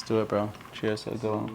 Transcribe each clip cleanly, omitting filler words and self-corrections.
do it, bro. Cheers. Let's go.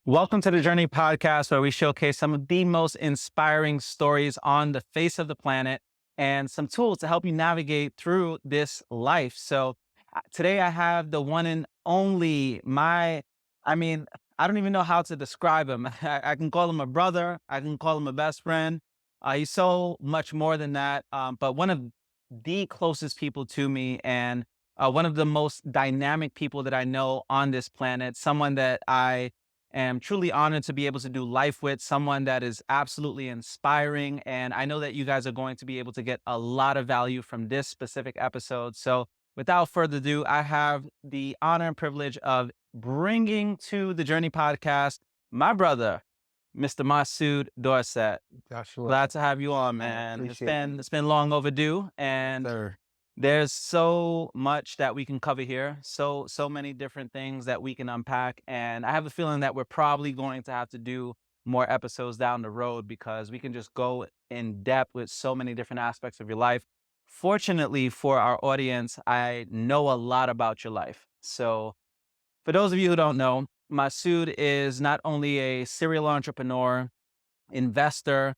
Welcome to the Journey podcast, where we showcase some of the most inspiring stories on the face of the planet and some tools to help you navigate through this life. So today I have the one and only I don't even know how to describe him. I can call him a brother. I can call him a best friend. He's so much more than that, but one of the closest people to me and one of the most dynamic people that I know on this planet, someone that I am truly honored to be able to do life with, someone that is absolutely inspiring. And I know that you guys are going to be able to get a lot of value from this specific episode. So without further ado, I have the honor and privilege of bringing to the Journey podcast my brother, Mr. Masud Dorsett. Joshua, Glad to have you on, man. It's been long overdue, and sir. there's so much that we can cover here. So many different things that we can unpack. And I have a feeling that we're probably going to have to do more episodes down the road because we can just go in depth with so many different aspects of your life. Fortunately for our audience, I know a lot about your life. So for those of you who don't know, Masud is not only a serial entrepreneur, investor,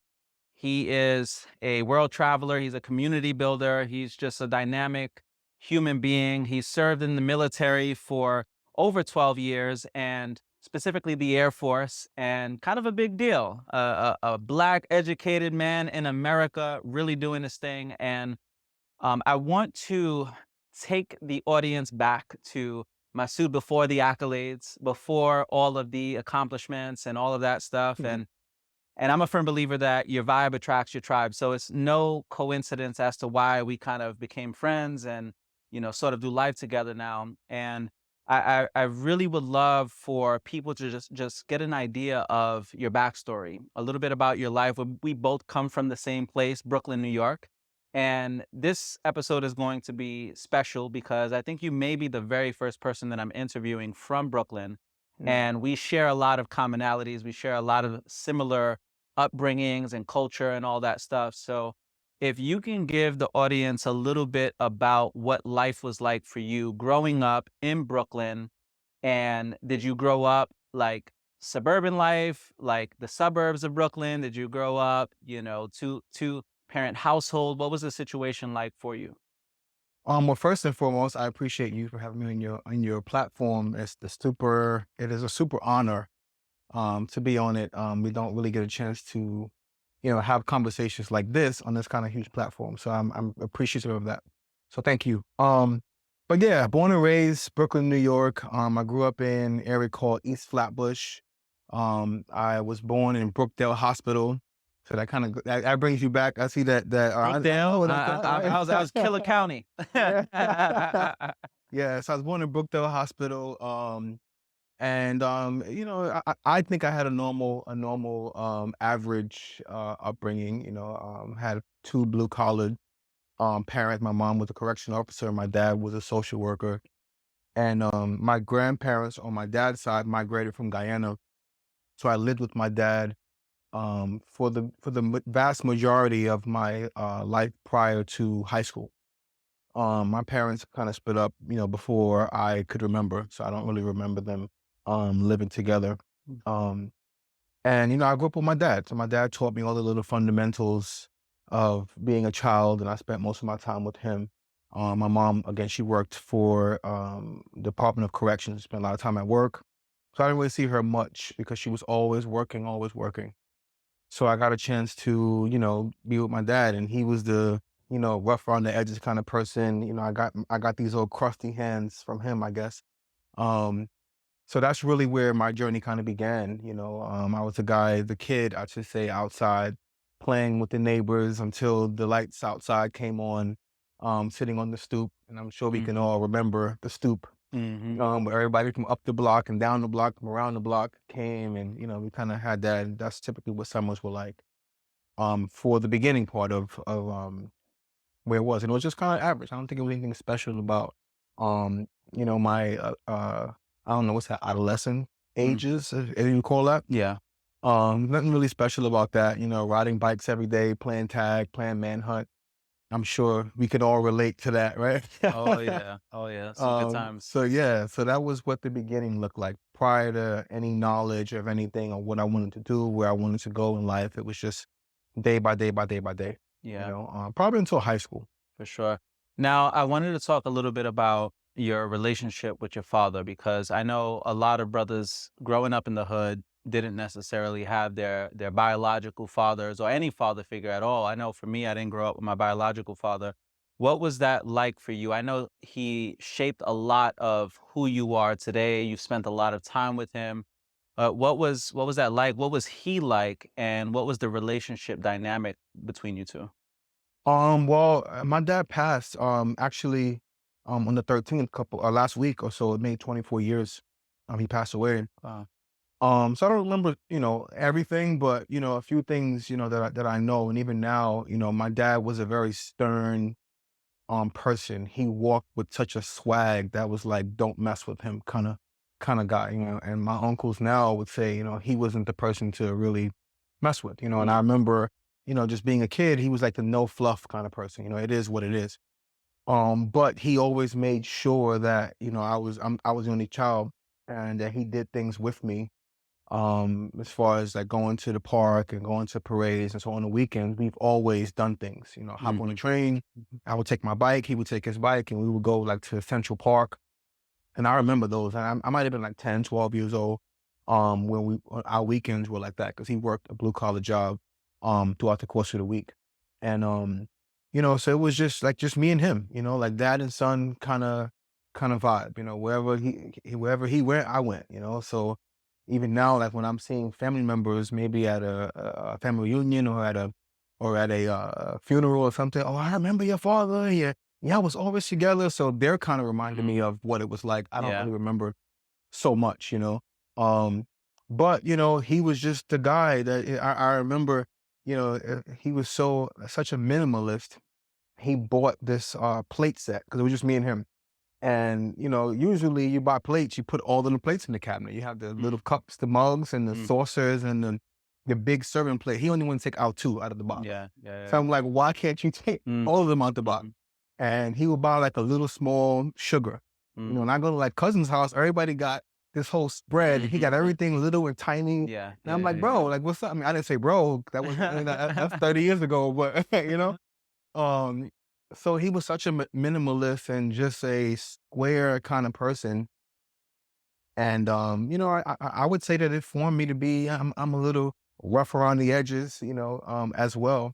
he is a world traveler. He's a community builder. He's just a dynamic human being. He served in the military for over 12 years and specifically the Air Force, and kind of a big deal. A Black educated man in America really doing his thing. And I want to take the audience back to Masud before the accolades, before all of the accomplishments and all of that stuff. And I'm a firm believer that your vibe attracts your tribe. So it's no coincidence as to why we kind of became friends and, sort of do life together now. And I really would love for people to just get an idea of your backstory, a little bit about your life. We both come from the same place, Brooklyn, New York. And this episode is going to be special because I think you may be the very first person that I'm interviewing from Brooklyn. And we share a lot of commonalities. We share a lot of similar upbringings and culture and all that stuff. So if you can give the audience a little bit about what life was like for you growing up in Brooklyn, and did you grow up like suburban life, like the suburbs of Brooklyn? Did you grow up, two parent household? What was the situation like for you? Well, first and foremost, I appreciate you for having me on your platform. It is a super honor to be on it. We don't really get a chance to, have conversations like this on this kind of huge platform. So I'm appreciative of that. So thank you. But yeah, born and raised Brooklyn, New York. I grew up in an area called East Flatbush. I was born in Brookdale Hospital. So that brings you back. I see that Brookdale? I was Killer County. Yeah, so I was born in Brookdale Hospital. And I think I had a normal average upbringing. Had two blue collared parents. My mom was a correction officer. My dad was a social worker. And my grandparents on my dad's side migrated from Guyana. So I lived with my dad for the vast majority of my life prior to high school. My parents kind of split up, before I could remember. So I don't really remember them living together. And I grew up with my dad. So my dad taught me all the little fundamentals of being a child, and I spent most of my time with him. My mom, again, she worked for Department of Corrections, spent a lot of time at work. So I didn't really see her much because she was always working, always working. So I got a chance to, be with my dad, and he was the, rough around the edges kind of person. I got these old crusty hands from him, I guess. So that's really where my journey kind of began. I was the kid, I should say, outside playing with the neighbors until the lights outside came on, sitting on the stoop. And I'm sure we can all remember the stoop. Mhm. Where everybody from up the block and down the block, from around the block came, and we kind of had that. And that's typically what summers were like. For the beginning part of where it was, and it was just kind of average. I don't think it was anything special about, my I don't know what's that, adolescent Mm. ages, if you call that. Yeah. Nothing really special about that. Riding bikes every day, playing tag, playing manhunt. I'm sure we could all relate to that, right? Oh, yeah. Oh, yeah. Some good times. So yeah, so that was what the beginning looked like prior to any knowledge of anything or what I wanted to do, where I wanted to go in life. It was just day by day by day by day, Yeah. probably until high school. For sure. Now, I wanted to talk a little bit about your relationship with your father because I know a lot of brothers growing up in the hood didn't necessarily have their biological fathers or any father figure at all. I know for me, I didn't grow up with my biological father. What was that like for you? I know he shaped a lot of who you are today. You've spent a lot of time with him. What was that like? What was he like, and what was the relationship dynamic between you two? Well, my dad passed, actually, on the 13th, last week or so. It made 24 years. He passed away. Wow. So I don't remember, everything, but a few things, that I know. And even now, my dad was a very stern, person. He walked with such a swag that was like, don't mess with him kind of guy, and my uncles now would say, he wasn't the person to really mess with, and I Mm, remember, just being a kid, he was like the no fluff kind of person, it is what it is. But he always made sure that, I was the only child and that he did things with me. As far as like going to the park and going to parades and so on the weekends, we've always done things, hop on a mhm, train. I would take my bike, he would take his bike, and we would go like to Central Park. And I remember those. I might have been like 10, 12 years old, when our weekends were like that because he worked a blue collar job, throughout the course of the week. And, so it was just me and him, like dad and son kind of vibe, wherever he went, I went, so even now, like when I'm seeing family members, maybe at a family reunion or at a funeral or something, oh, I remember your father. Yeah, I was always together. So they're kind of reminding mm. me of what it was like. I don't Yeah. really remember so much. Um, but he was just the guy that I remember, he was such a minimalist. He bought this plate set because it was just me and him. And, usually you buy plates, you put all of the plates in the cabinet. You have the little Mm, cups, the mugs, and the mm. saucers, and the big serving plate. He only want to take out two out of the box. Yeah, yeah, So yeah. I'm like, why can't you take Mm, all of them out the box? mhm, And he would buy like a little small sugar. mm. And I go to like cousin's house, everybody got this whole spread, and he got everything little and tiny. Yeah, And I'm yeah, like, yeah, bro, like, what's up? I mean, I didn't say bro. That was that's yeah. 30 years ago, but um, so he was such a minimalist and just a square kind of person. And I would say that it formed me to be. I'm a little rough around the edges, as well.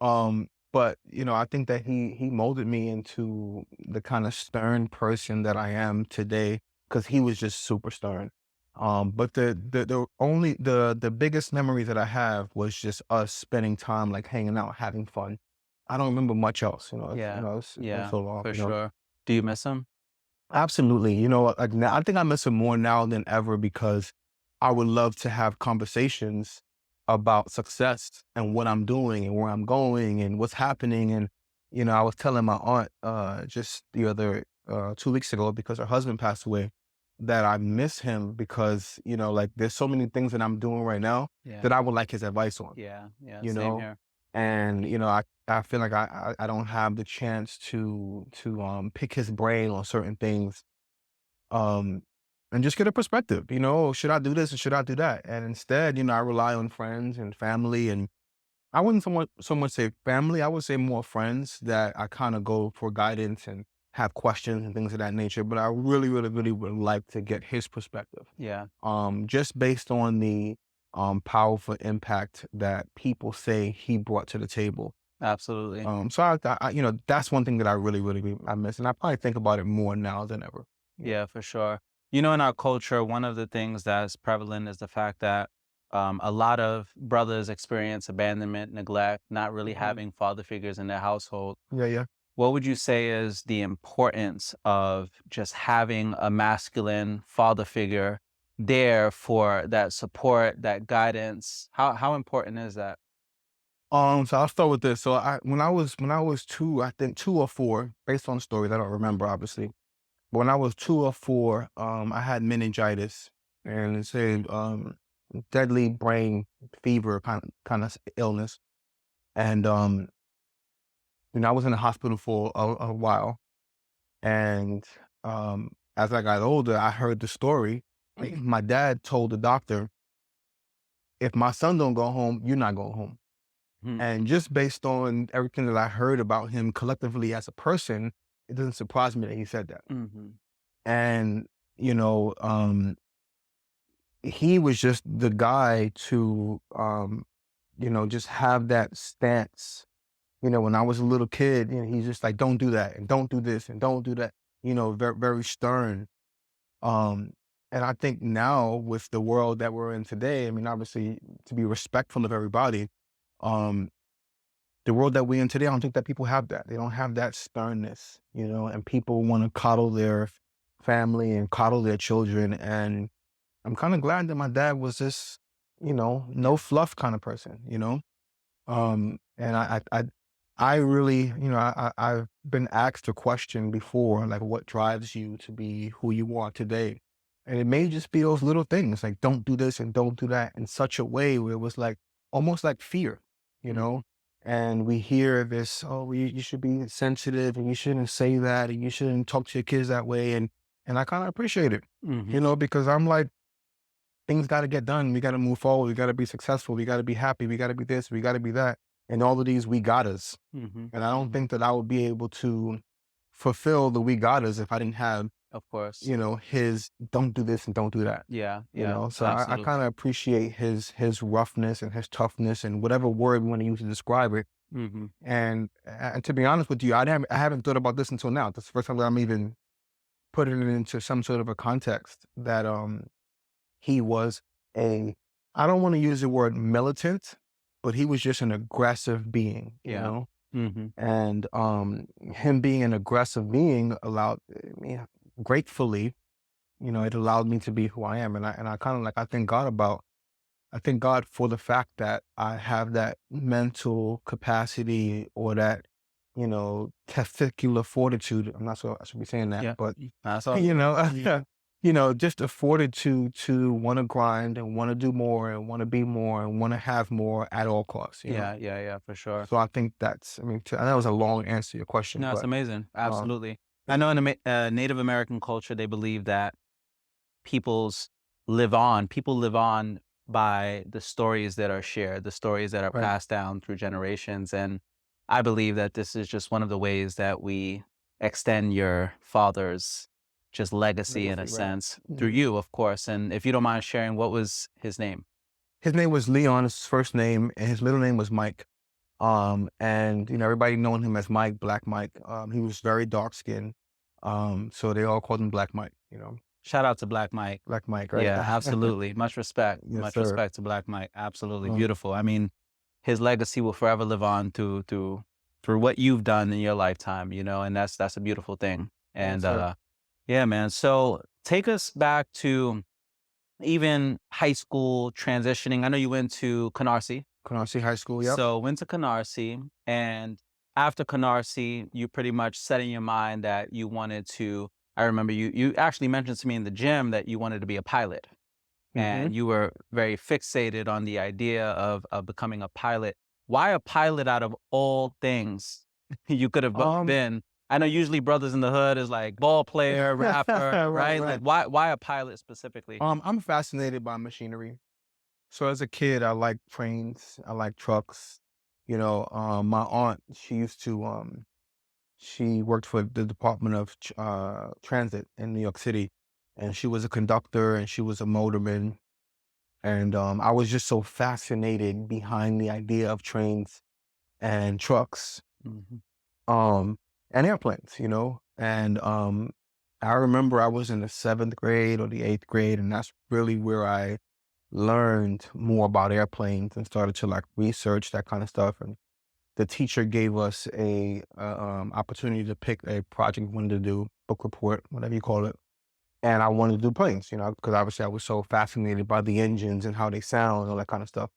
But I think that he molded me into the kind of stern person that I am today because he was just super stern. But the biggest memory that I have was just us spending time like hanging out, having fun. I don't remember much else. Yeah, It's been yeah, so long. for sure. Do you miss him? Absolutely. Like now, I think I miss him more now than ever because I would love to have conversations about success and what I'm doing and where I'm going and what's happening. And, I was telling my aunt just the other 2 weeks ago because her husband passed away that I miss him because, like there's so many things that I'm doing right now Yeah, that I would like his advice on, yeah, yeah, you same know? here. And, I feel like I don't have the chance to pick his brain on certain things, um, and just get a perspective, should I do this or should I do that? And instead, I rely on friends and family, and I wouldn't so much say family, I would say more friends that I kind of go for guidance and have questions and things of that nature. But I really, really, really would like to get his perspective. Yeah, Just based on the powerful impact that people say he brought to the table. absolutely. So that's one thing that I really, really, really I miss, and I probably think about it more now than ever. Yeah. Yeah, for sure. In our culture, one of the things that's prevalent is the fact that a lot of brothers experience abandonment, neglect, not really Mhm. having father figures in their household. Yeah, yeah. what would you say is the importance of just having a masculine father figure there for that support, that guidance? How important is that? So I'll start with this. So when I was two, I think 2 or 4, based on stories, I don't remember obviously. But when I was 2 or 4, I had meningitis, and it's a deadly brain fever kind of illness. And I was in the hospital for a while. And as I got older, I heard the story. My dad told the doctor, "If my son don't go home, you're not going home." Mhm, And just based on everything that I heard about him collectively as a person, it doesn't surprise me that he said that. mhm, And, you know, he was just the guy to, just have that stance. When I was a little kid, he's just like, don't do that and don't do this and don't do that, very, very stern. Um, and I think now with the world that we're in today, I mean, obviously to be respectful of everybody, um, the world that we're in today, I don't think that people have that. They don't have that sternness, and people want to coddle their family and coddle their children. And I'm kind of glad that my dad was this, no fluff kind of person, and I really, I've been asked a question before, like, what drives you to be who you are today? And it may just be those little things, like, don't do this and don't do that, in such a way where it was like almost like fear, you mhm, know? And we hear this, oh, well, you should be sensitive and you shouldn't say that and you shouldn't talk to your kids that way. And I kind of appreciate it, mhm, because I'm like, things got to get done. We got to move forward. We got to be successful. We got to be happy. We got to be this. We got to be that. And all of these we gottas. mhm, And I don't mhm. think that I would be able to fulfill the we gottas if I didn't have, Of course. his don't do this and don't do that. Yeah, yeah, So I absolutely. kind of appreciate his roughness and his toughness and whatever word we want to use to describe it. Mhm, And to be honest with you, I haven't thought about this until now. This is the first time that I'm even putting it into some sort of a context that he was a I don't wanna use the word militant, but he was just an aggressive being, yeah. Mhm, And, him being an aggressive being allowed me gratefully, it allowed me to be who I am, and I kinda like I thank God for the fact that I have that mental capacity or that, testicular fortitude. I'm not sure I should be saying that, yeah, but that's all you good. know, Mhm. just a fortitude to want to grind and want to do more and want to be more and want to have more at all costs. Yeah, yeah, yeah, for sure. So I think I mean, I know that was a long answer to your question, No, it's but, amazing. um, Absolutely. I know in Native American culture, they believe that people's people live on by the stories that are shared, the stories that are right, passed down through generations. And I believe that this is just one of the ways that we extend your father's just legacy in a legacy, right. sense through Mhm. you, of course. And if you don't mind sharing, what was his name? His name was Leon, his first name, and his middle name was Mike. And everybody known him as Mike, Black Mike. He was very dark skinned. So they all called him Black Mike, Shout out to Black Mike. Black Mike, right? Yeah, absolutely. Much respect. Yes, Much sir. respect to Black Mike. Absolutely Um, beautiful. I mean, his legacy will forever live on through what you've done in your lifetime, and that's a beautiful thing. yes, And sir. yeah, man. So take us back to even high school transitioning. I know you went to Canarsie. Canarsie High School, yep. So went to Canarsie, and after Canarsie, you pretty much set in your mind that you wanted to. I remember you actually mentioned to me in the gym that you wanted to be a pilot, Mhm. and you were very fixated on the idea of becoming a pilot. Why a pilot out of all things you could have Um, been? I know usually Brothers in the Hood is like ball player, rapper, right, right? Like right. why a pilot specifically? I'm fascinated by machinery. So as a kid, I like trains, I like trucks. My aunt, she worked for the Department of Transit in New York City, and she was a conductor and she was a motorman. And I was just so fascinated behind the idea of trains and trucks, Mhm. um, and airplanes, And I remember I was in the 7th grade or the 8th grade, and that's really where I learned more about airplanes and started to like research that kind of stuff. And the teacher gave us a opportunity to pick a project we wanted to do, book report, whatever you call it. And I wanted to do planes, because obviously I was so fascinated by the engines and how they sound and all that kind of stuff.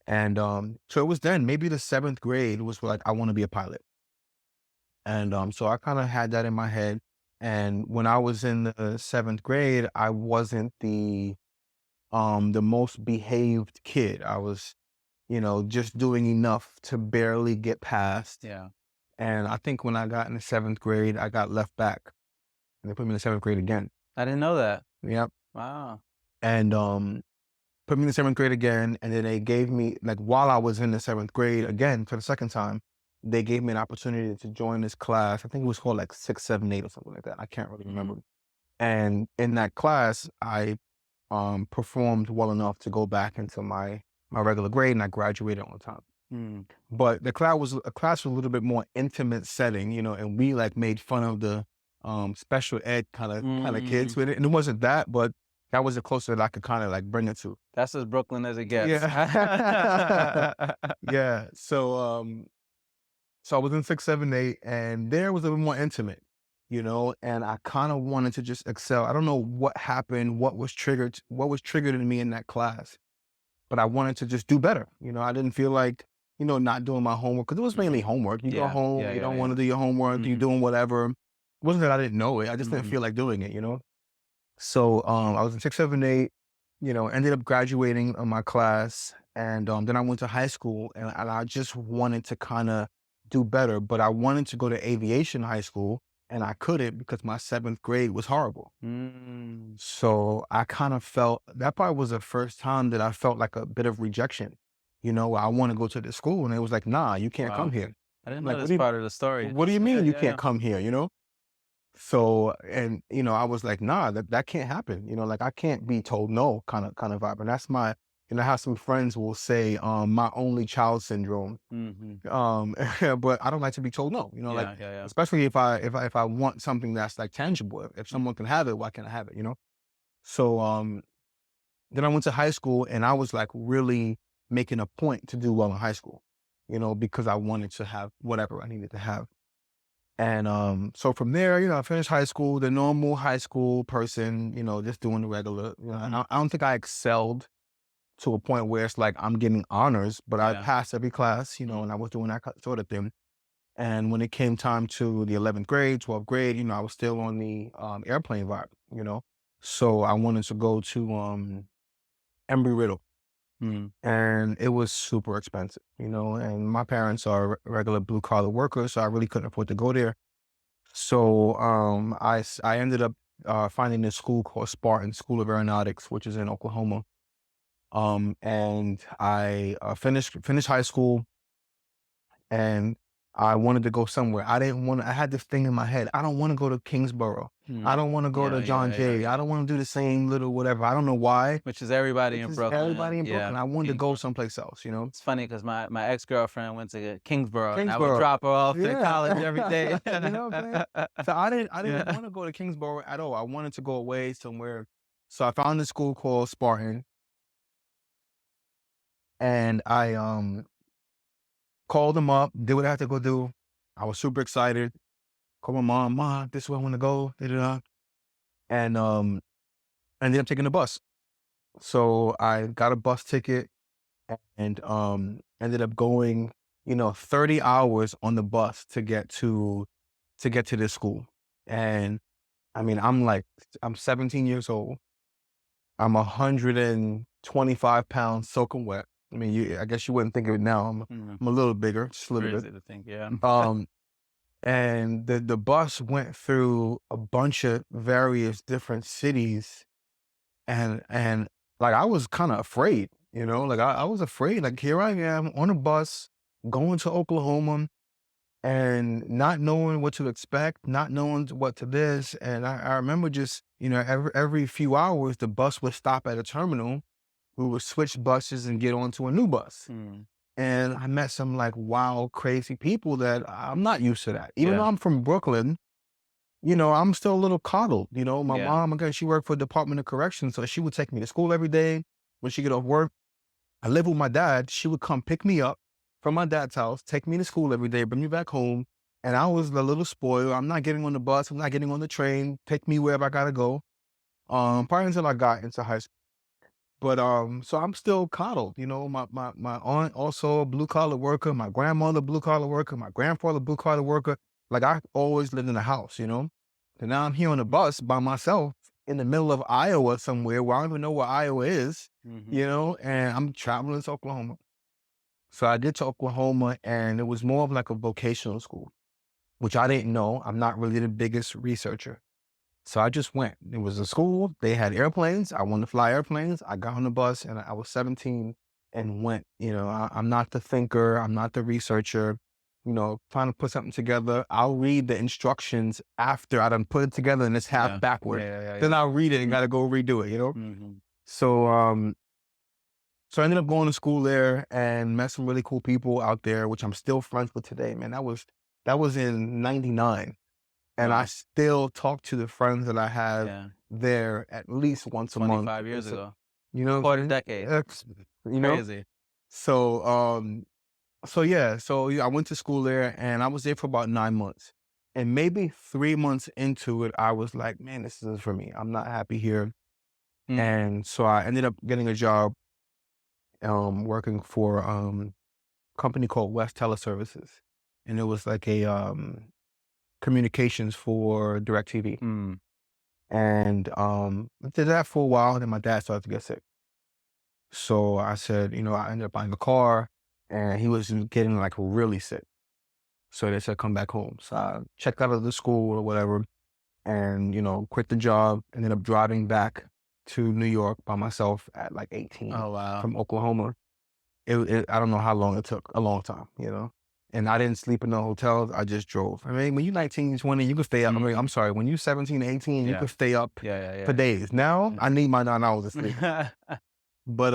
And so it was then, maybe the seventh grade was like, I want to be a pilot. And so I kind of had that in my head. And when I was in the seventh grade, I wasn't the most behaved kid. I was, just doing enough to barely get past. Yeah. And I think when I got in the seventh grade, I got left back and they put me in the seventh grade again. I didn't know that. Yep. Wow. And put me in the seventh grade again. And then they gave me, like, while I was in the seventh grade again for the second time, they gave me an opportunity to join this class. I think it was called like 6, 7, 8 or something like that. I can't really remember. And in that class, I performed well enough to go back into my regular grade, and I graduated on time. Mm. But the class was a little bit more intimate setting, and we like made fun of the special ed kind of kids with it, and it wasn't that, but that was the closest that I could kind of like bring it to. That's as Brooklyn as it gets. Yeah, yeah. So I was in 6, 7, 8, and there was a little more intimate, and I kind of wanted to just excel. I don't know what happened, what was triggered in me in that class, but I wanted to just do better. I didn't feel like, not doing my homework, because it was mainly homework. You go Yeah. home, Yeah, you yeah, don't yeah. want to do your homework, you Mhm. doing whatever. It wasn't that I didn't know it, I just didn't feel like doing it. So I was in 6, 7, 8, ended up graduating in my class. And then I went to high school, and I just wanted to kind of do better, but I wanted to go to aviation high school and I couldn't because my seventh grade was horrible. Mm. So I kind of felt that probably was the first time that I felt like a bit of rejection. I want to go to this school, and it was like, nah, you can't come Wow. here. I didn't I'm know like, this part of the story. what do you Yeah, mean you yeah, can't yeah. come here? So, and I was like, nah, that can't happen. Like I can't be told no kind of vibe. And that's my, how some friends will say, my only child syndrome. Mhm. But I don't like to be told no, like, Yeah, yeah, yeah. especially if I want something that's like tangible. If someone can have it, why can't I have it? So, then I went to high school, and I was like really making a point to do well in high school, because I wanted to have whatever I needed to have. And so from there, I finished high school, the normal high school person, just doing the regular. I don't think I excelled to a point where it's like I'm getting honors, but I Yeah. passed every class, and I was doing that sort of thing. And when it came time to the 11th grade, 12th grade, I was still on the airplane vibe. So I wanted to go to Embry-Riddle, Mm. and it was super expensive, and my parents are regular blue collar workers, so I really couldn't afford to go there. So I ended up finding this school called Spartan School of Aeronautics, which is in Oklahoma. And I finished high school, and I wanted to go somewhere. I didn't want to. I had this thing in my head. I don't want to go to Kingsborough. I Mm. don't want to go Yeah, to John yeah, yeah, Jay. I yeah. don't want to do the same little whatever. I don't know why. Which is everybody Which in is Brooklyn. everybody in Yeah. Brooklyn. I wanted to go Kingsborough. someplace else. It's funny because my ex-girlfriend went to Kingsborough, and I would Kingsborough. drop her off at Yeah. college every day. You know what I'm saying? So I didn't Yeah. want to go to Kingsborough at all. I wanted to go away somewhere. So I found a school called Spartan, and I called them up, did what I had to go do. I was super excited. Called my mom, this is where I want to go. Da, da, da. And I ended up taking the bus. So I got a bus ticket, and ended up going, 30 hours on the bus to get to this school. And I mean, I'm 17 years old. I'm 125 pounds soaking wet. I mean, I guess you wouldn't think of it now. I'm, Mm. I'm a little bigger, just a little bit. Crazy to think, yeah. Um, and the bus went through a bunch of various different cities, and like I was kind of afraid, like I was afraid. Like here I am on a bus going to Oklahoma, and not knowing what to expect, not knowing what to this. And I remember just, every few hours, the bus would stop at a terminal. We would switch buses and get onto a new bus. Mm. And I met some like wild, crazy people that I'm not used to that. Even though Yeah. I'm from Brooklyn, I'm still a little coddled. My Yeah. mom, again, she worked for the Department of Corrections. So she would take me to school every day when she get off work. I live with my dad. She would come pick me up. from my dad's house, take me to school every day, bring me back home. And I was a little spoiled. I'm not getting on the bus. I'm not getting on the train. Take me wherever I gotta go. Probably until I got into high school. But so I'm still coddled. My aunt also a blue collar worker. My grandmother blue collar worker. My grandfather blue collar worker. Like I always lived in a house. And now I'm here on a bus by myself in the middle of Iowa somewhere where I don't even know where Iowa is. Mhm. And I'm traveling to Oklahoma. So I get to Oklahoma, and it was more of like a vocational school, which I didn't know. I'm not really the biggest researcher. So I just went. It was a school. They had airplanes. I wanted to fly airplanes. I got on the bus and I was 17 and went. I'm not the thinker. I'm not the researcher. Trying to put something together. I'll read the instructions after I done put it together and it's half Yeah. backward. Yeah, yeah, Then yeah. I'll read it and got to go redo it. Mhm. So, so I ended up going to school there and met some really cool people out there, which I'm still friends with today, man. That was in '99. And I Wow. still talk to the friends that I have Yeah. there at least once a month. 25 years It's a ago. you know what Quarter I'm saying? decade. You know? Crazy. So, so I went to school there and I was there for about 9 months. And maybe 3 months into it, I was like, "Man, this isn't for me. I'm not happy here." Mm. And so I ended up getting a job, working for, a company called West Teleservices. And it was like a, communications for DirecTV. Mm. And, I did that for a while, and then my dad started to get sick. So I said, I ended up buying a car, and he was getting, like, really sick. So they said, "Come back home." So I checked out of the school or whatever and, quit the job, ended up driving back to New York by myself at, like, 18 Oh, wow. from Oklahoma. I don't know how long it took, a long time. And I didn't sleep in no hotels, I just drove. I mean, when you're 19, 20, you can stay up. I mean, Mhm. I'm sorry, when you're 17, 18, you Yeah. can stay up Yeah, yeah, for yeah. days. Now, I need my 9 hours of sleep. Yeah. But,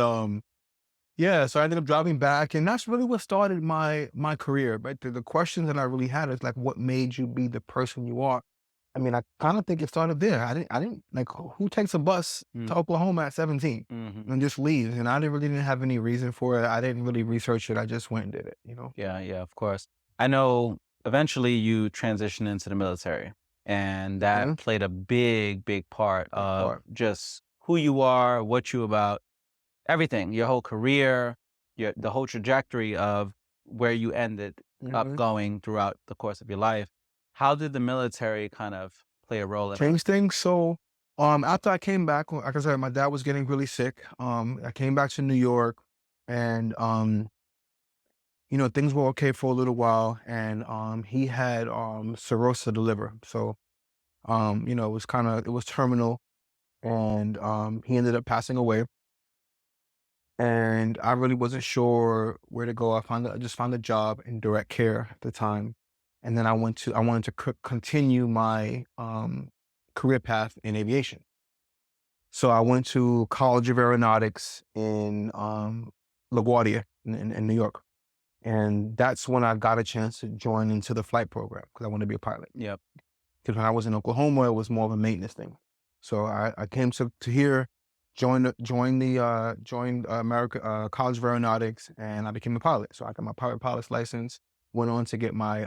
yeah, so I ended up driving back, and that's really what started my career, right? The questions that I really had is like, what made you be the person you are? I mean, I kinda think it started there. I didn't like, who takes a bus Mm. to Oklahoma at 17 Mhm. and just leaves? And I didn't have any reason for it. I didn't really research it. I just went and did it? Yeah, yeah, of course. I know eventually you transitioned into the military, and that Mhm. played a big, big part Big of part. just who you are, what you about, everything, your whole career, the whole trajectory of where you ended up Mhm. going throughout the course of your life. How did the military kind of play a role in Changed things. So, after I came back, like I said, my dad was getting really sick. I came back to New York and, things were okay for a little while, and he had cirrhosis of the liver. So, it was terminal, and he ended up passing away. And I really wasn't sure where to go. I just found a job in direct care at the time, and then I wanted to continue my career path in aviation. So I went to College of Aeronautics in LaGuardia in New York. And that's when I got a chance to join into the flight program because I wanted to be a pilot. Yep. Because when I was in Oklahoma, it was more of a maintenance thing. So I came to here, joined America College of Aeronautics, and I became a pilot. So I got my pilot's license. Went on to get my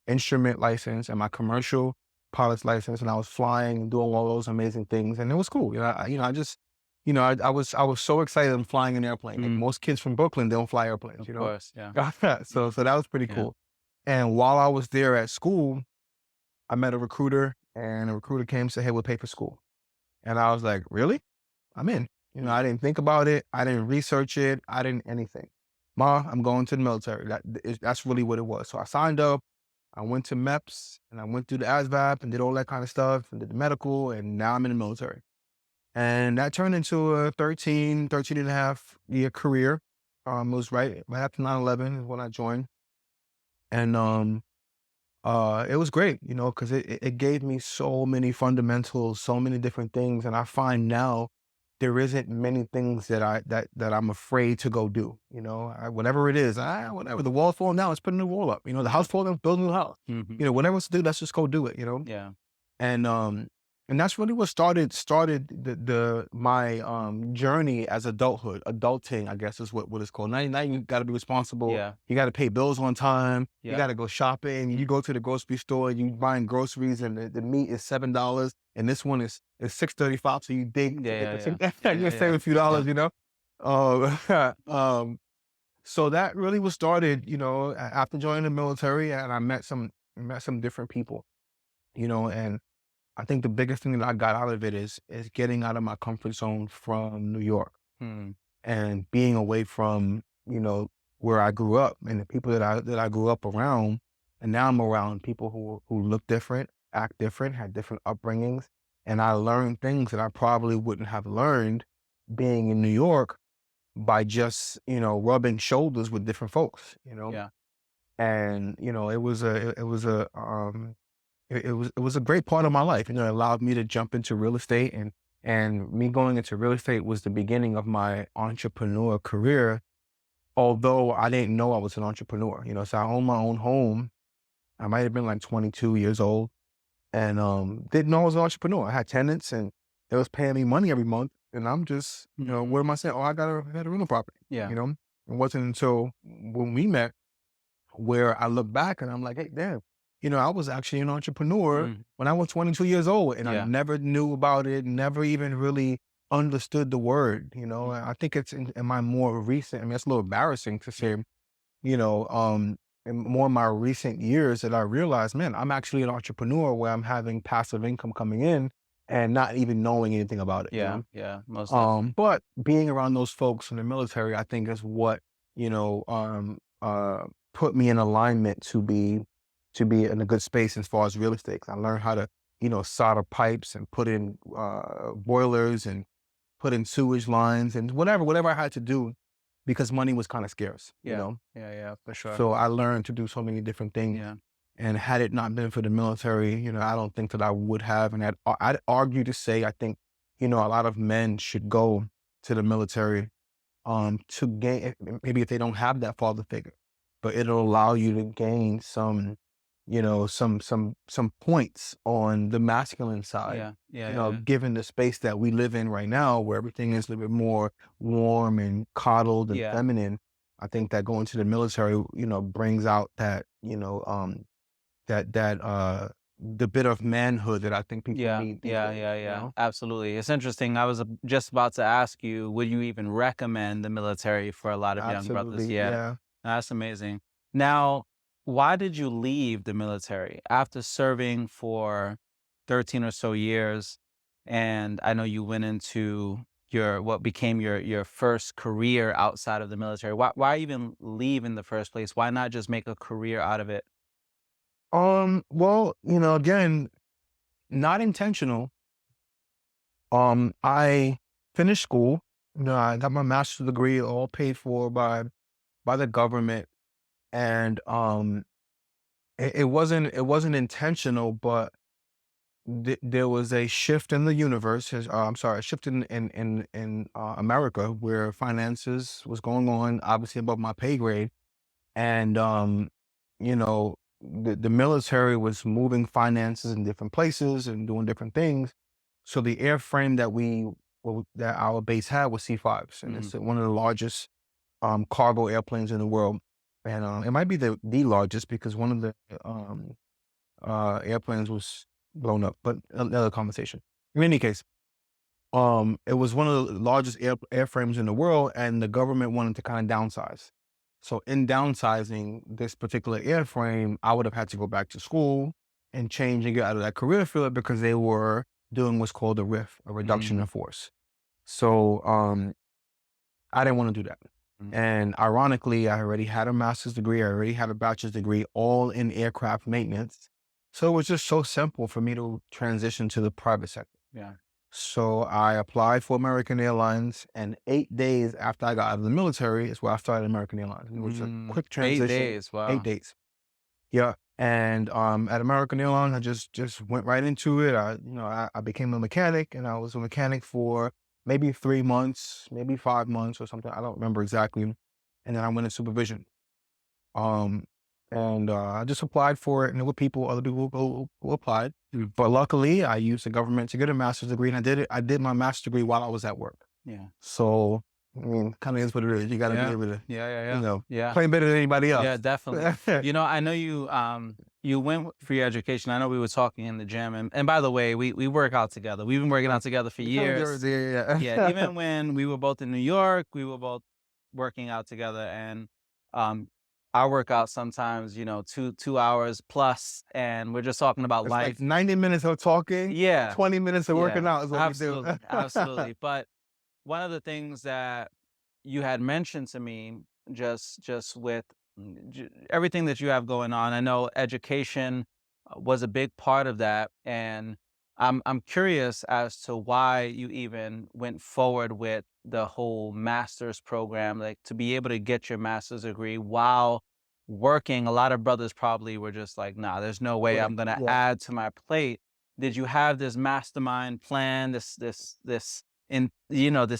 instrument license and my commercial pilot's license, and I was flying and doing all those amazing things, and it was cool. I just I was so excited I'm flying an airplane. Like Mm, most kids from Brooklyn don't fly of airplanes. course, yeah. So that was pretty Yeah. cool. And while I was there at school, I met a recruiter, and a recruiter came and said, "Hey, we'll pay for school." And I was like, "Really? I'm in." Mm, I didn't think about it. I didn't research it. I didn't anything. Ma, I'm going to the military. That's really what it was. So I signed up. I went to MEPS and I went through the ASVAB and did all that kind of stuff and did the medical. And now I'm in the military. And that turned into a 13 and a half year career. It was right after 9/11 is when I joined. And it was great, because it gave me so many fundamentals, so many different things, and I find now there isn't many things that I'm afraid to go do. Whatever it is, whatever the wall falling down, let's put a new wall up. The house falling down, build a new house. mhm. Whatever it's to do, let's just go do it. Yeah. And And that's really what started the my journey as adulthood. Adulting, I guess, is what it's called. Now you gotta be responsible. Yeah. You gotta pay bills on time. You Yep. gotta go shopping. You go to the grocery store, you buying groceries, and the meat is $7, and this one is $6.35. So you dig Yeah, to get yeah, the yeah. six. Yeah, You yeah, save yeah. a few Yeah. dollars, you know. So that really was started, after joining the military, and I met some different people, and I think the biggest thing that I got out of it is getting out of my comfort zone from New York Hmm. and being away from, where I grew up and the people that I grew up around. And now I'm around people who look different, act different, had different upbringings. And I learned things that I probably wouldn't have learned being in New York by just, rubbing shoulders with different folks. Yeah. And, it was a great part of my life. It allowed me to jump into real estate, and me going into real estate was the beginning of my entrepreneur career. Although I didn't know I was an entrepreneur, so I owned my own home. I might have been like 22 years old, and didn't know I was an entrepreneur. I had tenants, and they was paying me money every month, and I'm just, Mhm. what am I saying? Oh, I got a rental property. Yeah. It wasn't until when we met where I look back and I'm like, hey, damn, I was actually an entrepreneur Mm. when I was 22 years old, and I Yeah. never knew about it, never even really understood the word. Mm. And I think it's in my more recent, I mean, it's a little embarrassing to say, you know, um, in more of my recent years that I realized, man, I'm actually an entrepreneur where I'm having passive income coming in and not even knowing anything about it. Yeah. Yeah. Most definitely. But being around those folks in the military, I think is what, you know, um, uh, put me in alignment to be in a good space as far as real estate. 'Cause I learned how to, solder pipes and put in boilers and put in sewage lines and whatever I had to do because money was kind of scarce, you Yeah. know. Yeah. Yeah. For sure. So I learned to do so many different things. Yeah. And had it not been for the military, I don't think that I would have. And I'd argue to say, I think, a lot of men should go to the military to gain, maybe if they don't have that father figure, but it'll allow you to gain some points on the masculine side. Yeah. Yeah. Yeah. Yeah. Given the space that we live in right now, where everything is a little bit more warm and coddled and Yeah. feminine, I think that going to the military, brings out that, the bit of manhood that I think people Yeah, need these yeah, days, yeah, yeah, absolutely. It's interesting. I was just about to ask you, would you even recommend the military for a lot of young brothers? Absolutely, Yeah, yeah. that's amazing. Now, why did you leave the military after serving for 13 or so years? And I know you went into what became your first career outside of the military. Why even leave in the first place? Why not just make a career out of it? Well, again, not intentional. I finished school. I got my master's degree all paid for by the government. And it wasn't intentional, but there was a shift in the universe. I'm sorry, a shift in America where finances was going on, obviously above my pay grade, and the military was moving finances in different places and doing different things. So the airframe that our base had was C5s, and Hmm. it's one of the largest cargo airplanes in the world. And it might be the largest because one of the airplanes was blown up, but another conversation. In any case, it was one of the largest airframes in the world, and the government wanted to kind of downsize. So in downsizing this particular airframe, I would have had to go back to school and change and get out of that career field because they were doing what's called a RIF, a reduction Hmm. in force. So I didn't want to do that. And ironically, I already had a master's degree, I already had a bachelor's degree, all in aircraft maintenance. So it was just so simple for me to transition to the private sector. Yeah. So I applied for American Airlines, and 8 days after I got out of the military is where I started American Airlines. It was a quick 8 days. transition, eight Wow. days. Yeah. And at American Airlines, I just went right into it. I became a mechanic, and I was a mechanic for maybe 3 months, maybe 5 months or something. I don't remember exactly. And then I went in supervision. Um, and I just applied for it, and there were people, other people who applied. But luckily, I used the government to get a master's degree, and I did it. I did my master's degree while I was at work. Yeah. So I mean, kind of is what it is. You got to be Yeah. able to, Yeah, yeah, you yeah. know, Yeah. play better than anybody Yeah, else. definitely. You know, I know you went for your education. I know we were talking in the gym, and by the way, we work out together. We've been working Right. out together for You kind of years. Yeah, yeah. even when we were both in New York, we were both working out together, and um I work out sometimes, 2 hours plus, and we're just talking about It's like life. 90 minutes of talking, Yeah, 20 minutes of working yeah, out is what we do. absolutely, absolutely. But one of the things that you had mentioned to me, just with everything that you have going on, I know education was a big part of that, and I'm curious as to why you even went forward with the whole master's program, like to be able to get your master's degree while working. A lot of brothers probably were just like, nah, there's no way Right. I'm gonna Yeah. add to my plate. Did you have this mastermind plan, this this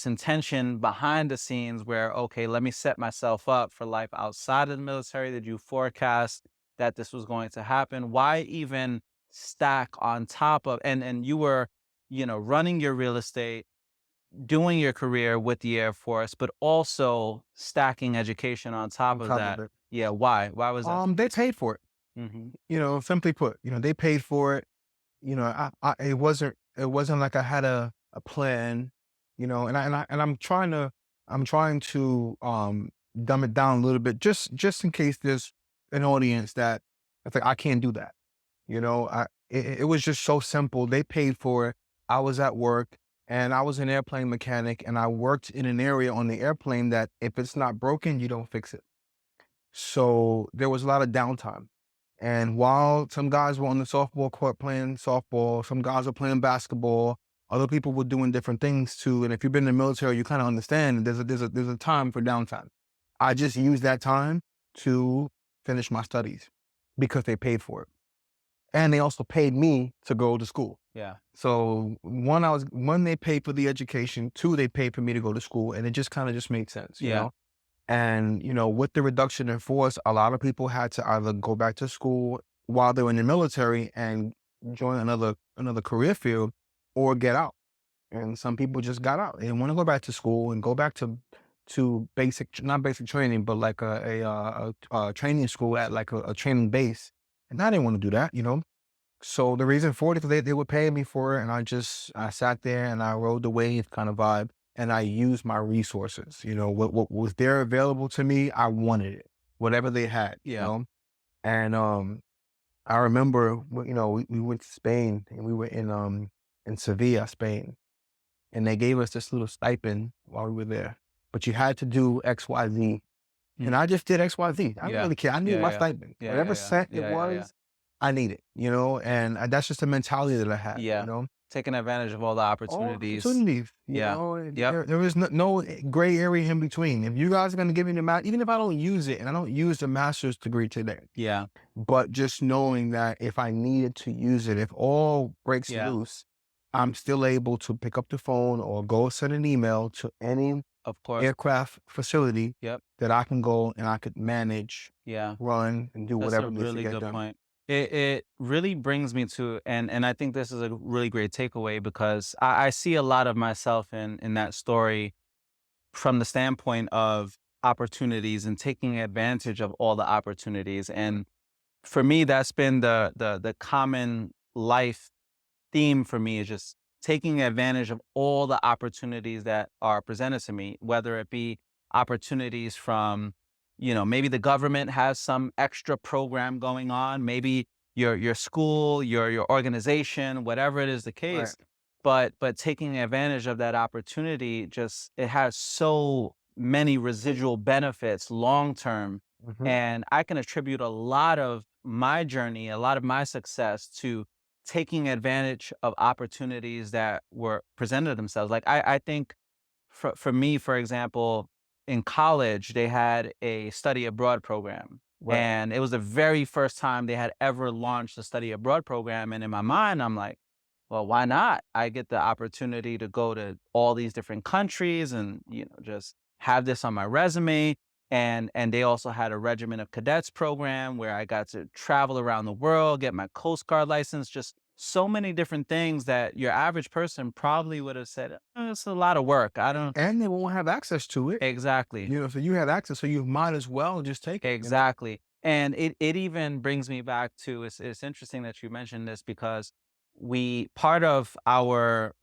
intention behind the scenes where, okay, let me set myself up for life outside of the military? Did you forecast that this was going to happen? Why even stack on top of, and you were, running your real estate, doing your career with the Air Force, but also stacking education on top On of top of that? it. Yeah, why was that? They paid for it. Hmm. Simply put, they paid for it. It wasn't like I had a plan, and I'm trying to dumb it down a little bit, just in case there's an audience that it's like I can't do that. It was just so simple. They paid for it. I was at work, and I was an airplane mechanic, and I worked in an area on the airplane that if it's not broken, you don't fix it. So there was a lot of downtime. And while some guys were on the softball court playing softball, some guys were playing basketball, other people were doing different things too. And if you've been in the military, you kind of understand there's a time for downtime. I just used that time to finish my studies because they paid for it. And they also paid me to go to school. Yeah, So one, they paid for the education, two, they paid for me to go to school. And it just kind of just made sense. yeah, And, with the reduction in force, a lot of people had to either go back to school while they were in the military and join another career field or get out. And some people just got out. They didn't want to go back to school and go back to basic, not basic training, but like a training school at like a training base. And I didn't want to do that. So the reason for it is they were paying me for it, and I sat there and I rode the wave kind of vibe, and I used my resources. What was there available to me, I wanted it, whatever they had. yeah. And I remember, we went to Spain, and we were in Sevilla, Spain, and they gave us this little stipend while we were there, but you had to do X, Y, Z, and Mm. I just did X, Y, Z. I didn't Yeah, really care. I need yeah, my yeah, stipend, yeah, yeah, whatever yeah, cent it yeah, yeah, yeah. was. I need it, and that's just the mentality that I had, Yeah, taking advantage of all the all opportunities. opportunities, Yeah. and Yep. there is no gray area in between. If you guys are gonna give me the math, even if I don't use it, and I don't use the master's degree today, Yeah. but just knowing that if I needed to use it, if all breaks Yeah. loose, I'm still able to pick up the phone or go send an email to any Of course. aircraft facility Yep. that I can go and I could manage, Yeah. run, and do That's a whatever needs to really get good done. point. It really brings me to, and I think this is a really great takeaway because I see a lot of myself in that story from the standpoint of opportunities and taking advantage of all the opportunities. And for me, that's been the common life theme for me, is just taking advantage of all the opportunities that are presented to me, whether it be opportunities from, maybe the government has some extra program going on, maybe your school, your organization, whatever it is the Right. case. But taking advantage of that opportunity, just it has so many residual benefits long term. Mhm. And I can attribute a lot of my journey, a lot of my success to taking advantage of opportunities that were presented themselves. Like I think for me, for example, in college, they had a study abroad program. Right. And it was the very first time they had ever launched a study abroad program. And in my mind, I'm like, well, why not? I get the opportunity to go to all these different countries and, just have this on my resume. and they also had a regiment of cadets program where I got to travel around the world, get my Coast Guard license, just so many different things that your average person probably would have said, it's a lot of work. I don't And they won't have access to it, exactly. so you had access, so you might as well just take it. Exactly. And it even brings me back to it's interesting that you mentioned this because we part of our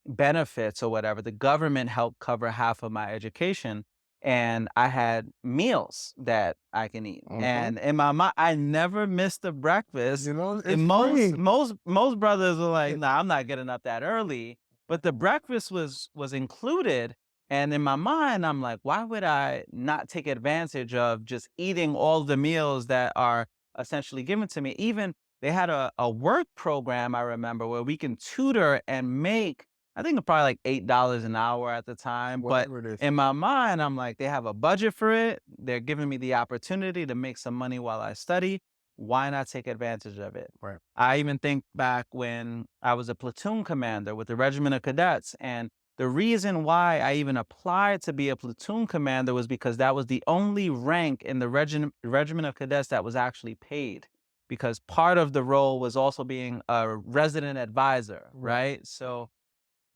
benefits or whatever, the government helped cover half of my education and I had meals that I can eat. Mhm. And in my mind, I never missed a breakfast. It's And free. most brothers are like, It nah, I'm not getting up that early. But the breakfast was included and in my mind, I'm like, why would I not take advantage of just eating all the meals that are essentially given to me? Even they had a work program, I remember, where we can tutor and make, I think probably like $8 an hour at the time. But whatever it is. in my mind, I'm like, they have a budget for it. They're giving me the opportunity to make some money while I study. Why not take advantage of it? Right. I even think back when I was a platoon commander with the Regiment of Cadets, and the reason why I even applied to be a platoon commander was because that was the only rank in the regiment of cadets that was actually paid. Because part of the role was also being a resident advisor, Right. right? So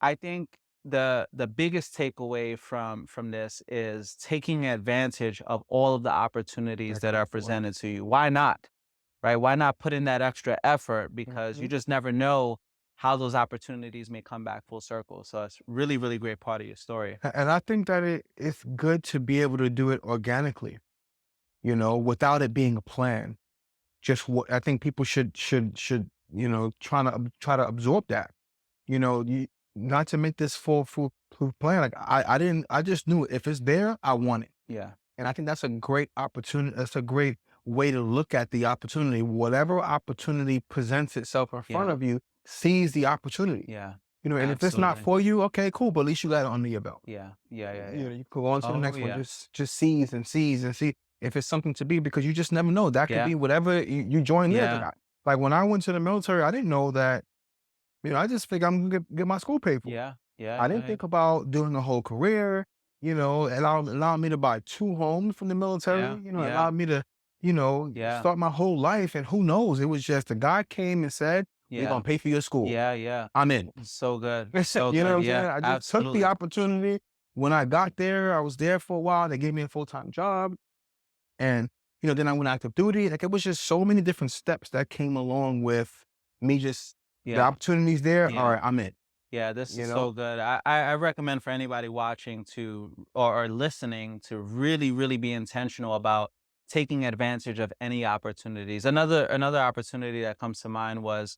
I think the biggest takeaway from this is taking advantage of all of the opportunities that are Excellent. presented to you. Why not? Right? Why not put in that extra effort? Because you Mhm. just never know how those opportunities may come back full circle. So it's really, really great part of your story. And I think that it's good to be able to do it organically, without it being a plan. Just what I think people should try to absorb that. You not to make this full plan. Like I just knew if it's there, I want it. Yeah. And I think that's a great opportunity. That's a great way to look at the opportunity. Whatever opportunity presents itself in front Yeah. of you, seize the opportunity. Yeah. And if it's not Absolutely. for you, okay, cool. But at least you got it under your belt. Yeah. Yeah. Yeah. Yeah. You can go on to the Oh next one. yeah. Just seize and seize and see if it's something to be because you just never know. That could Yeah. be whatever you join there. Yeah. Like when I went to the military, I didn't know that. I just figured I'm gonna get my school paid for. Yeah. Yeah. I didn't Yeah. think about doing a whole career. Allowed me to buy 2 homes from the military. Yeah. Yeah. Allowed me to Yeah. start my whole life. And who knows? It was just the guy came and said, "We're Yeah. gonna pay for your school." Yeah. Yeah. I'm in. So good. So You know what good. I'm saying? Yeah. I just took the Absolutely. opportunity. When I got there, I was there for a while. They gave me a full-time job. And, then I went active duty. Like it was just so many different steps that came along with me just the Yeah. opportunities there. All Yeah. right, I'm in. Yeah, this You is know? so good. I recommend for anybody watching to or listening to really, really be intentional about taking advantage of any opportunities. Another opportunity that comes to mind was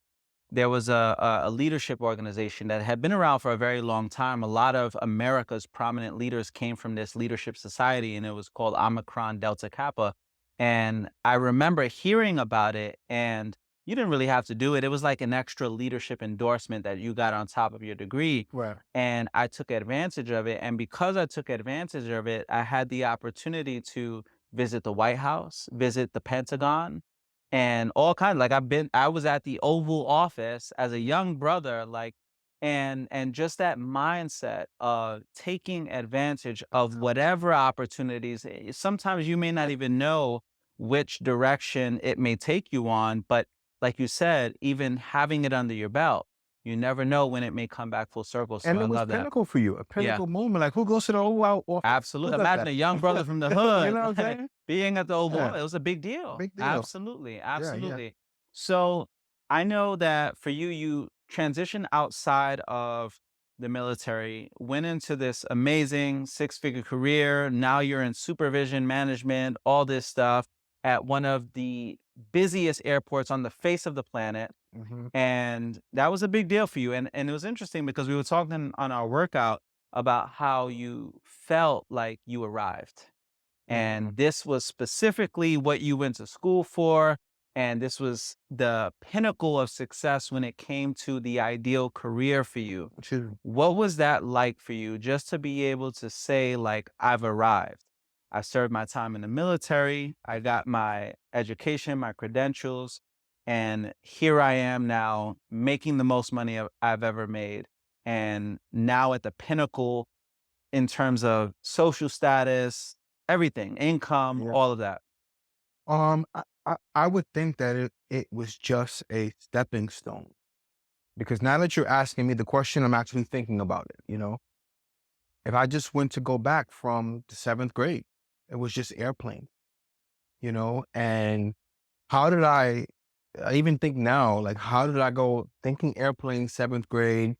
there was a leadership organization that had been around for a very long time. A lot of America's prominent leaders came from this leadership society, and it was called Omicron Delta Kappa. And I remember hearing about it and you didn't really have to do it. It was like an extra leadership endorsement that you got on top of your degree. Right. And I took advantage of it. And because I took advantage of it, I had the opportunity to visit the White House, visit the Pentagon, and all kinds. Like I was at the Oval Office as a young brother, like, and just that mindset of taking advantage of whatever opportunities. Sometimes you may not even know which direction it may take you on, but like you said, even having it under your belt, you never know when it may come back full circle. So And I it was love that. pinnacle for you, a Yeah, pinnacle moment. Like who goes to the Oval Office? Who absolutely. does Imagine that? a young brother from the You hood know what I'm like, saying? being at the Oval Yeah. Office. It was a big deal. Big deal. Absolutely. Yeah, yeah. Absolutely. So I know that for you, you transitioned outside of the military, went into this amazing six-figure career. Now you're in supervision, management, all this stuff at one of the busiest airports on the face of the planet. Mhm, And that was a big deal for you. And it was interesting because we were talking on our workout about how you felt like you arrived. mhm. And this was specifically what you went to school for. And this was the pinnacle of success when it came to the ideal career for you. Which is What was that like for you just to be able to say, like, I've arrived? I served my time in the military. I got my education, my credentials, and here I am now making the most money I've ever made. And now at the pinnacle in terms of social status, Everything, income, Yeah. all of that. I would think that it was just a stepping stone, because now that you're asking me the question, I'm actually thinking about it, you know? If I just went to go back from the 7th grade, it was just airplane, you know? And how did I even think now, like, how did I go thinking airplane 7th grade?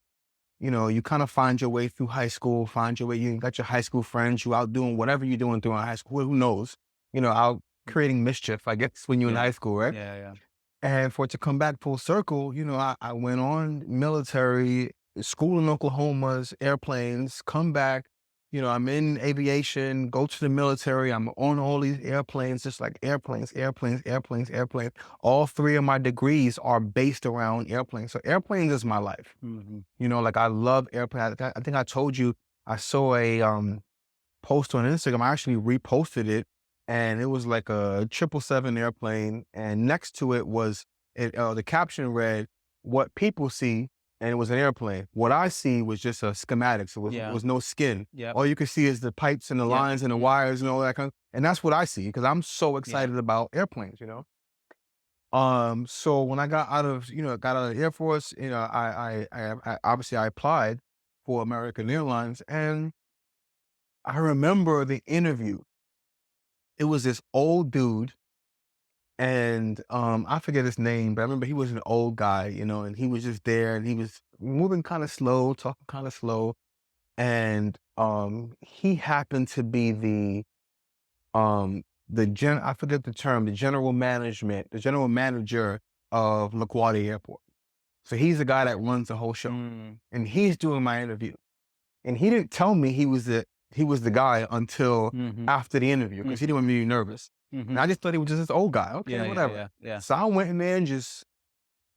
You know, you kind of find your way through high school, find your way, you got your high school friends, you out doing whatever you're doing through high school, who knows? You know, out Mm. creating mischief, I guess, when you're in Yeah. high school, right? Yeah, yeah. And for it to come back full circle, you know, I went on military, school in Oklahoma's, airplanes, come back, you know, I'm in aviation, go to the military, I'm on all these airplanes, just like airplanes, airplanes, airplanes, airplanes. All 3 of my degrees are based around airplanes. So airplanes is my life. Mhm. You know, like I love airplanes. I think I told you I saw a post on Instagram. I actually reposted it, and it was like a 777 airplane, and next to it was the caption read, "What people see," and it was an airplane. What I see was just a schematic, so it Yeah. was no skin. Yep. All you can see is the pipes and the Yep. lines and the Mhm. wires and all that kind of, and that's what I see because I'm so Yeah. excited about airplanes, you know. So when I got out of, you know, got out of the Air Force, you know, I obviously I applied for American Airlines, and I remember the interview. It was this old dude, and I forget his name, but I remember he was an old guy, you know, and he was just there, and he was moving kind of slow, talking kind of slow, and he happened to be I forget the term, the general manager of LaGuardia Airport. So he's the guy that runs the whole show, Mm. and he's doing my interview. And he didn't tell me he was the guy until Mhm. after the interview because he Mhm. didn't want me to be nervous. And Mhm. I just thought he was just this old guy. Okay, Yeah, yeah, whatever. yeah, yeah. So I went in there and just,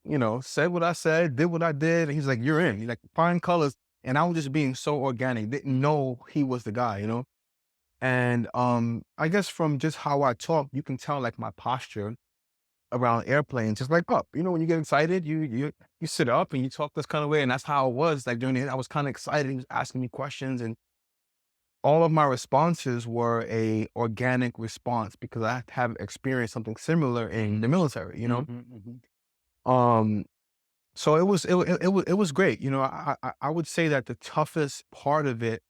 you know, said what I said, did what I did. And he's like, "You're in." He's like, "Fine colors." And I was just being so organic, didn't know he was the guy, you know? And I guess from just how I talk, you can tell like my posture around airplanes, just like up. You know, when you get excited, you sit up and you talk this kind of way. And that's how it was. Like during it, I was kind of excited. He was asking me questions, and all of my responses were a organic response because I have experienced something similar in the military, you know? Mhm, mhm. Um, so it was great. You know, I would say that the toughest part of it,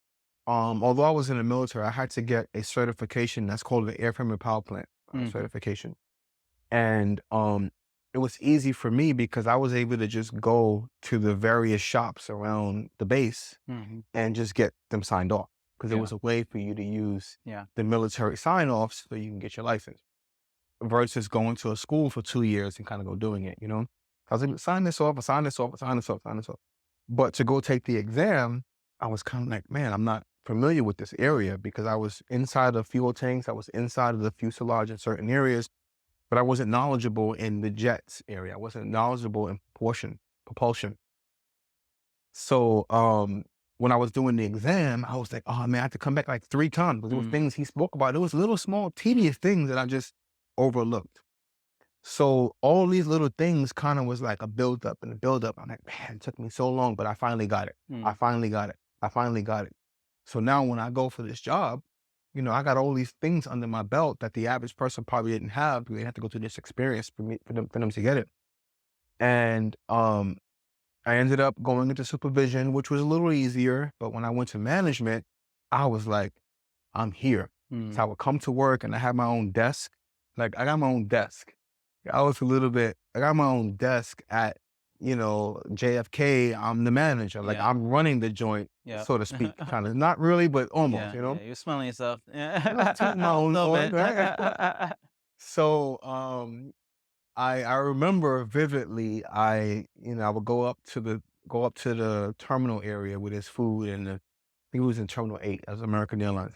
although I was in the military, I had to get a certification that's called the Airframe and Power Plant Mhm. certification. And it was easy for me because I was able to just go to the various shops around the base Mhm. and just get them signed off because it Yeah, was a way for you to use yeah. the military sign-offs so you can get your license versus going to a school for 2 years and kind of go doing it, you know? I was like, sign this off, I sign this off, I sign this off, sign this off. But to go take the exam, I was kind of like, man, I'm not familiar with this area because I was inside the fuel tanks, I was inside of the fuselage in certain areas, but I wasn't knowledgeable in the jets area. I wasn't knowledgeable in propulsion. So, when I was doing the exam, I was like, "Oh, man, I have to come back like 3 times," because there were Mm. things he spoke about. There was little, small, tedious things that I just overlooked. So, all these little things kinda was like a buildup and a buildup. I'm like, "Man, it took me so long, but I finally got it. I Mm. finally got it. I finally got it." So now when I go for this job, you know, I got all these things under my belt that the average person probably didn't have. They had to go through this experience for them to get it. And, I ended up going into supervision, which was a little easier, but when I went to management, I was like, "I'm here." Mm. So I would come to work and I had my own desk. Like, I got my own desk. I got my own desk at, you know, JFK. I'm the manager. Like, Yeah. I'm running the joint, Yep. so to speak, kinda. Not really, but almost, Yeah, you know? yeah, you're smelling yourself. You know, tooting my Yeah. own Little horn, bit. right? So, I remember vividly, I would go up to the terminal area where there's food, and I think it was in Terminal 8 as American Airlines.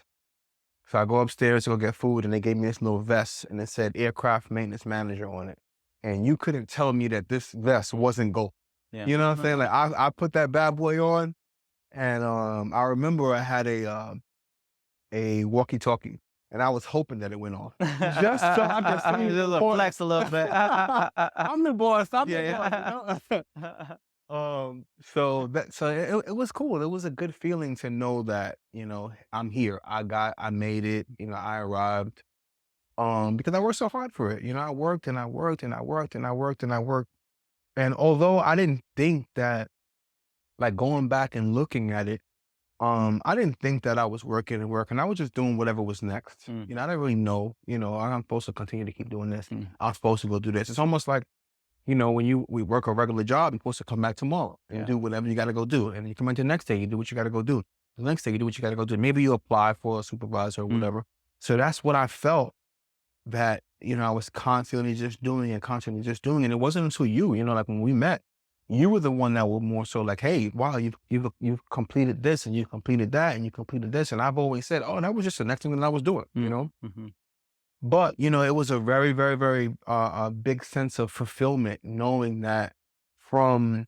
So I go upstairs to go get food, and they gave me this little vest, and it said "Aircraft Maintenance Manager" on it. And you couldn't tell me that this vest wasn't gold. Yeah. You know what I'm saying? Like, I put that bad boy on, and I remember I had a walkie-talkie, and I was hoping that it went off. Just so I could say Just a report. flex a little bit. I'm the boss, I'm the boss, you Yeah, know? yeah. So it was cool. It was a good feeling to know that, I'm here. I made it, I arrived. Because I worked so hard for it. I worked and I worked and I worked and I worked and I worked. And although I didn't think that, like, going back and looking at it, I didn't think that I was working and working. I was just doing whatever was next. Mm, I didn't really know, I'm supposed to continue to keep doing this. mm, I'm supposed to go do this. It's almost like, when we work a regular job, you're supposed to come back tomorrow and yeah. do whatever you got to go do. And you come in the next day, you do what you got to go do. The next day, you do what you got to go do. Maybe you apply for a supervisor or Mm, whatever. So that's what I felt that, I was constantly just doing and constantly just doing. And it wasn't until like when we met, you were the one that were more so like, hey, wow, you've completed this and you completed that and you completed this. And I've always said, oh, that was just the next thing that I was doing. mm, mhm, But, it was a very, very, very big sense of fulfillment knowing that from,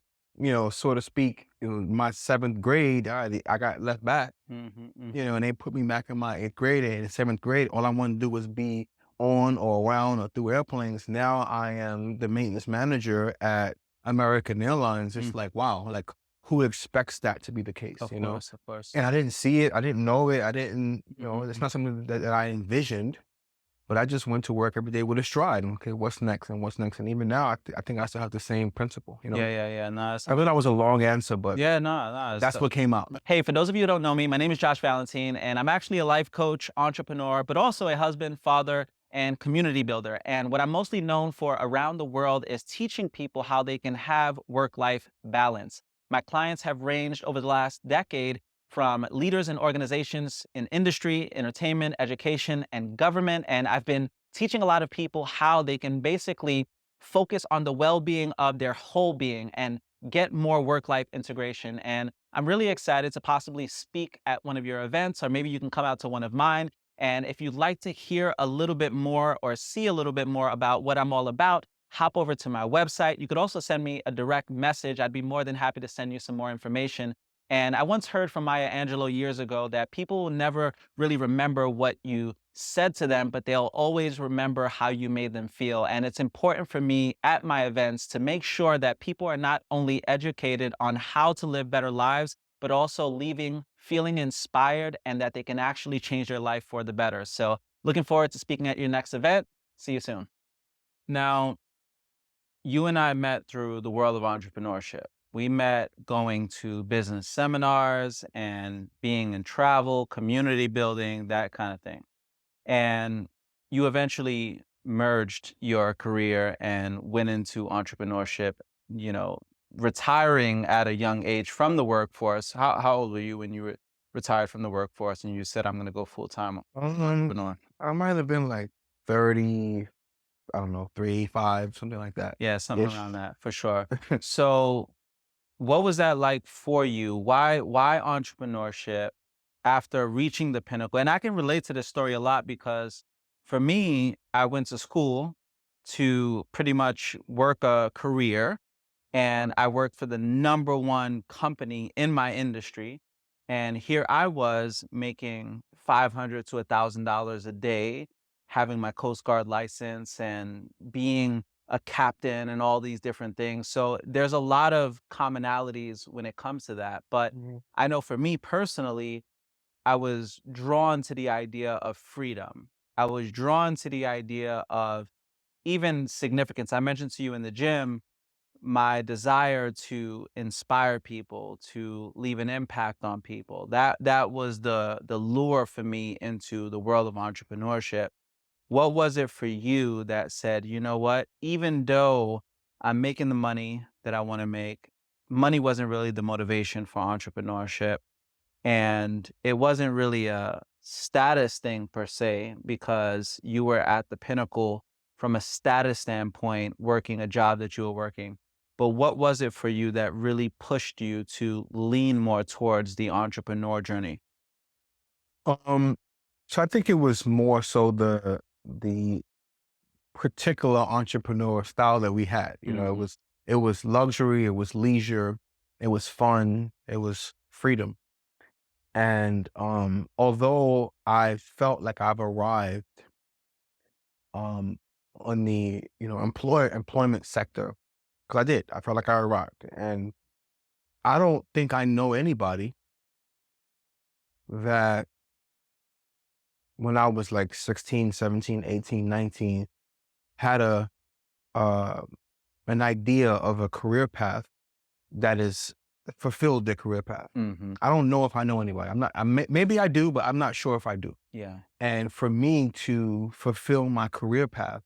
so to speak, my seventh grade, I got left back, mhm, mhm, and they put me back in my eighth grade. And in seventh grade, all I wanted to do was be on or around or through airplanes. Now I am the maintenance manager at American Airlines. It's mm. like, wow, like who expects that to be the case, Of course, of course. And I didn't see it. I didn't know it. I didn't, it's Mhm. not something that I envisioned. But I just went to work every day with a stride. Okay, what's next and what's next? And even now, I think I still have the same principle. Yeah, yeah, yeah. No, I thought that was a long answer, but yeah, no, no. that's what came out. Hey, for those of you who don't know me, my name is Josh Valentine, and I'm actually a life coach, entrepreneur, but also a husband, father, and community builder. And what I'm mostly known for around the world is teaching people how they can have work-life balance. My clients have ranged over the last decade from leaders in organizations in industry, entertainment, education, and government. And I've been teaching a lot of people how they can basically focus on the well-being of their whole being and get more work-life integration. And I'm really excited to possibly speak at one of your events, or maybe you can come out to one of mine. And if you'd like to hear a little bit more or see a little bit more about what I'm all about, hop over to my website. You could also send me a direct message. I'd be more than happy to send you some more information. And I once heard from Maya Angelou years ago that people will never really remember what you said to them, but they'll always remember how you made them feel. And it's important for me at my events to make sure that people are not only educated on how to live better lives, but also leaving feeling inspired and that they can actually change their life for the better. So looking forward to speaking at your next event. See you soon. Now, you and I met through the world of entrepreneurship. We met going to business seminars and being in travel, community building, that kind of thing. And you eventually merged your career and went into entrepreneurship, you know, retiring at a young age from the workforce. How old were you when you retired from the workforce and you said, I'm going to go full time Um, entrepreneur? I might have been like 30, I don't know, 3, 5, something like that Yeah, something ish. around that for sure. So what was that like for you? Why entrepreneurship after reaching the pinnacle? And I can relate to this story a lot because for me, I went to school to pretty much work a career and I worked for the number one company in my industry. And here I was making 500 to $1,000 a day, having my Coast Guard license and being a captain and all these different things. So there's a lot of commonalities when it comes to that. But Mhm. I know for me personally, I was drawn to the idea of freedom. I was drawn to the idea of even significance. I mentioned to you in the gym my desire to inspire people, to leave an impact on people. That was the lure for me into the world of entrepreneurship. What was it for you that said, you know what, even though I'm making the money that I want to make, money wasn't really the motivation for entrepreneurship. And it wasn't really a status thing per se, because you were at the pinnacle from a status standpoint, working a job that you were working. But what was it for you that really pushed you to lean more towards the entrepreneur journey? Um, so I think it was more so the particular entrepreneur style that we had. It Mhm, was luxury, it was leisure, it was fun, it was freedom. And although I felt like I've arrived um on the employment sector, because I did, I felt like I arrived. And I don't think I know anybody that when I was like 16, 17, 18, 19, had uh, an idea of a career path that is fulfilled their career path. Mhm. I don't know if I know anybody. Maybe I do, but I'm not sure if I do. Yeah. And for me to fulfill my career path,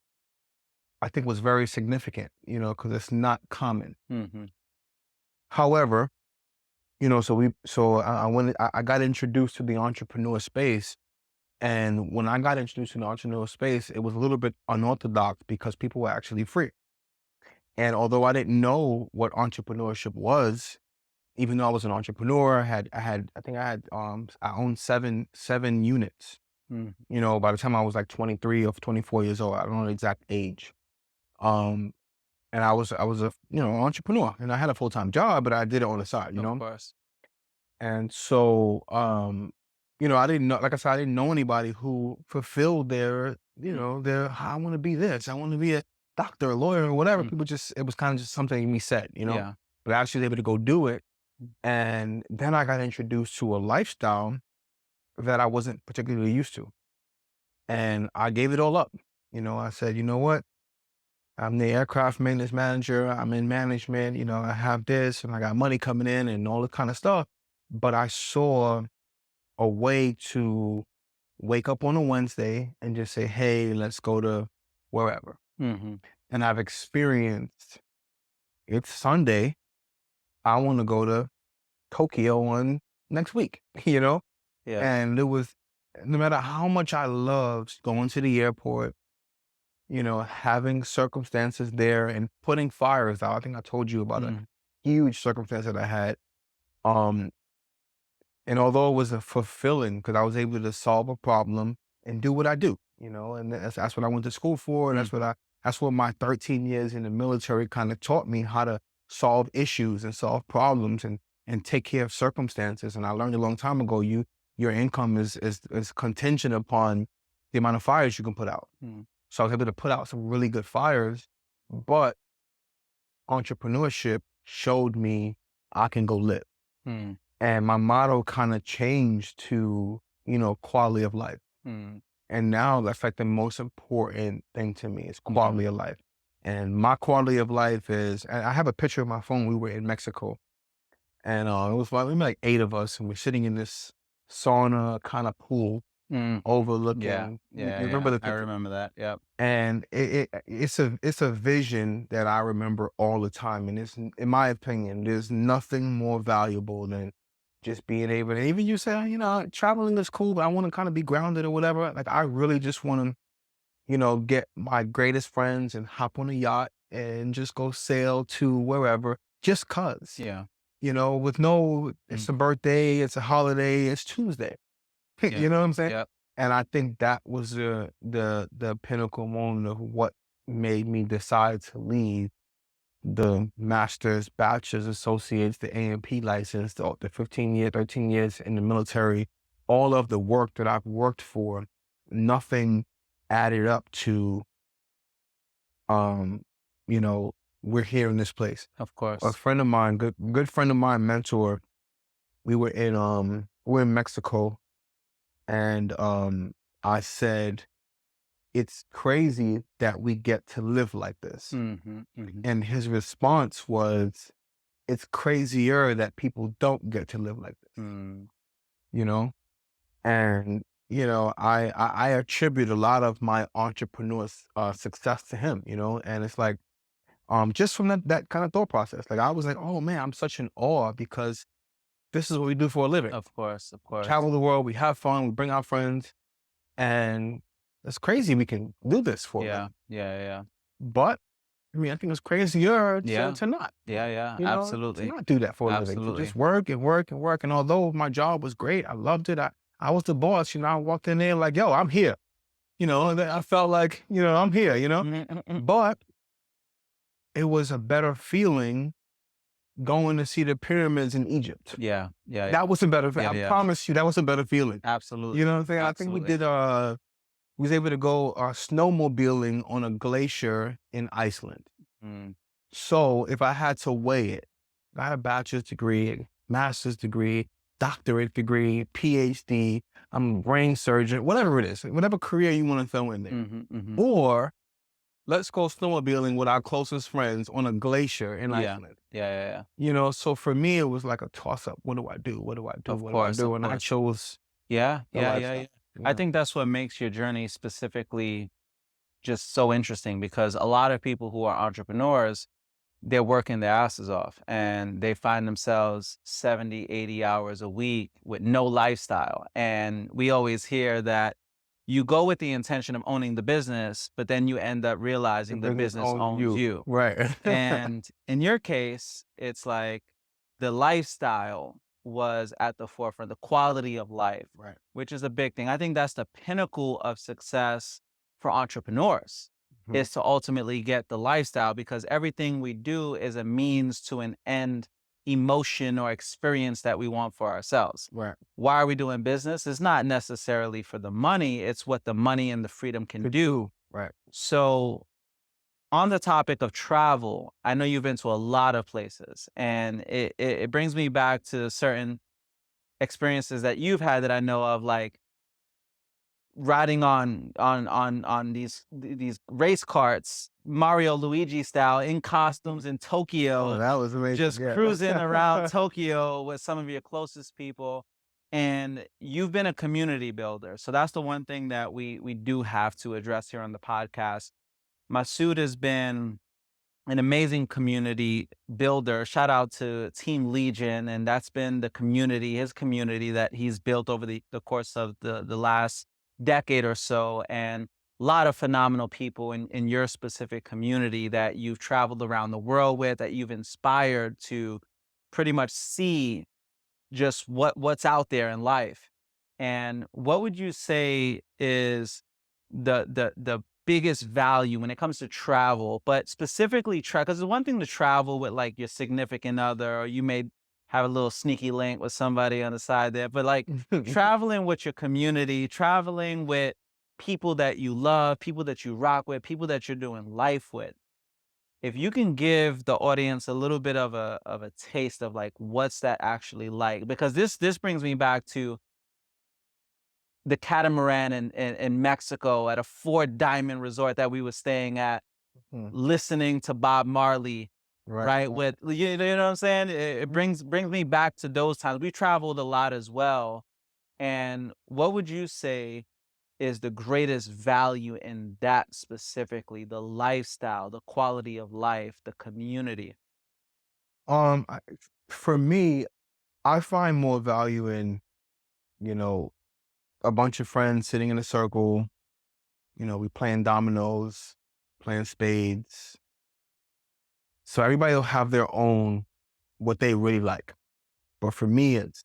I think was very significant, because it's not common. Mhm. However, I got introduced to the entrepreneur space. And when I got introduced to the entrepreneur space, it was a little bit unorthodox because people were actually free. And although I didn't know what entrepreneurship was, even though I was an entrepreneur, I owned seven units. Mhm. By the time I was like 23 or 24 years old, I don't know the exact age. Um, and I was a entrepreneur, and I had a full time job, but I did it on the side. Of course. And so, I didn't know, like I said, I didn't know anybody who fulfilled I want to be this, I want to be a doctor, a lawyer, or whatever. Mm. It was kind of just something me said. Yeah. But I actually was able to go do it. And then I got introduced to a lifestyle that I wasn't particularly used to. And I gave it all up. I said, you know what? I'm the aircraft maintenance manager. I'm in management. I have this and I got money coming in and all this kind of stuff. But I saw a way to wake up on a Wednesday and just say, hey, let's go to wherever. Mhm. And I've experienced it's Sunday. I want to go to Tokyo on next week, Yeah. And it was no matter how much I loved going to the airport, having circumstances there and putting fires out. I think I told you about a Mm. huge circumstance that I had. Um, And although it was a fulfilling because I was able to solve a problem and do what I do, and that's what I went to school for. Mhm. That's what my 13 years in the military kind of taught me how to solve issues and solve problems and take care of circumstances. And I learned a long time ago, your income is contingent upon the amount of fires you can put out. Mm. So I was able to put out some really good fires, but entrepreneurship showed me I can go live. Mm. And my motto kind of changed to, quality of life. Mm. And now that's like the most important thing to me is Yeah. quality of life. And my quality of life is, and I have a picture of my phone. We were in Mexico and it was like 8 of us and we're sitting in this sauna kind of pool Mhm. Yeah. overlooking, Yeah, you remember yeah. the I picture? remember that. Yep. And it's a vision that I remember all the time, and in my opinion, there's nothing more valuable than just being able to. Even you say, "Oh, traveling is cool, but I want to kind of be grounded or whatever." Like I really just want to, get my greatest friends and hop on a yacht and just go sail to wherever, just cause, Yeah. with no, it's Mm. a birthday, it's a holiday, it's Tuesday. Yeah. You know what I'm saying? Yep. And I think that was the pinnacle moment of what made me decide to leave the master's, bachelor's, associates, the A&P license, the 15 year, 13 years in the military, all of the work that I've worked for, nothing added up to, um, you know, we're here in this place. Of A course. friend of mine, good friend of mine, mentor, we're in Mexico and I said, it's crazy that we get to live like this. Mhm. Mhm. And his response was, it's crazier that people don't get to live like this, Mm. you know? And, I attribute a lot of my entrepreneur's success to him, and it's like, just from that kind of thought process, like I was like, oh man, I'm such in awe because this is what we do for a living. Of course. Of course. Travel the world, we have fun, we bring our friends, and it's crazy we can do this for a Yeah. living. Yeah, yeah. But I mean, I think it's crazier to Yeah. to not, Yeah, yeah. to Absolutely. not do that for a living, to just Absolutely. work and work and work. And although my job was great, I loved it. I was the boss, I walked in there like, yo, I'm here. And then I felt like, I'm here. Mhm, mhm, mhm. But it was a better feeling going to see the pyramids in Egypt. Yeah. Yeah, That was a better yeah. I Yeah. promise you, that was a better feeling. You Absolutely. know what I'm saying? I think Absolutely. we was able to go snowmobiling on a glacier in Iceland. Mm. So if I had to weigh it, got a bachelor's degree, master's degree, doctorate degree, PhD, I'm a brain surgeon, whatever it is, whatever career you want to throw in there. Mhm, mhm. Or let's go snowmobiling with our closest friends on a glacier in Yeah. Iceland. Yeah, yeah, yeah. So for me, it was like a toss up. What do I do? What do I do? Of What do I course, do? of And I course. chose Yeah, the yeah, yeah, lifestyle. yeah. I Yeah. think that's what makes your journey specifically just so interesting because a lot of people who are entrepreneurs, they're working their asses off and they find themselves 70, 80 hours a week with no lifestyle. And we always hear that you go with the intention of owning the business, but then you end up The realizing the business business owns owns you. you. Right. And in your case, it's like the lifestyle was at the forefront, the quality of life, Right. which is a big thing. I think that's the pinnacle of success for entrepreneurs Mhm. is to ultimately get the lifestyle because everything we do is a means to an end emotion or experience that we want for ourselves. Right. Why are we doing business? It's not necessarily for the money, it's what the money and the freedom can Could do. do. Right. So on the topic of travel, I know you've been to a lot of places, and it brings me back to certain experiences that you've had that I know of, like riding on these race carts, Mario Luigi style, in costumes in Oh, Tokyo, that was amazing. just Yeah. cruising around Tokyo with some of your closest people. And you've been a community builder, so that's the one thing that we do have to address here on the podcast. Masud has been an amazing community builder. Shout out to Team Legion, and that's been the community, his community that he's built over the course of the last decade or so. And a lot of phenomenal people in your specific community that you've traveled around the world with, that you've inspired to pretty much see just what's out there in life. And what would you say is the biggest value when it comes to travel, but specifically because it's one thing to travel with like your significant other, or you may have a little sneaky link with somebody on the side there, but like traveling with your community, traveling with people that you love, people that you rock with, people that you're doing life with. If you can give the audience a little bit of a taste of like what's that actually like, because this brings me back to the catamaran in Mexico at a Four Diamond resort that we were staying at, Mhm. listening to Bob Marley, Right. right? Right. With you know what I'm saying? It Mhm. brings me back to those times. We traveled a lot as well. And what would you say is the greatest value in that specifically? The lifestyle, the quality of life, the community. I, for me, I find more value in, you know, a bunch of friends sitting in a circle, we playing dominoes, playing spades. So everybody will have their own what they really like. But for me, it's,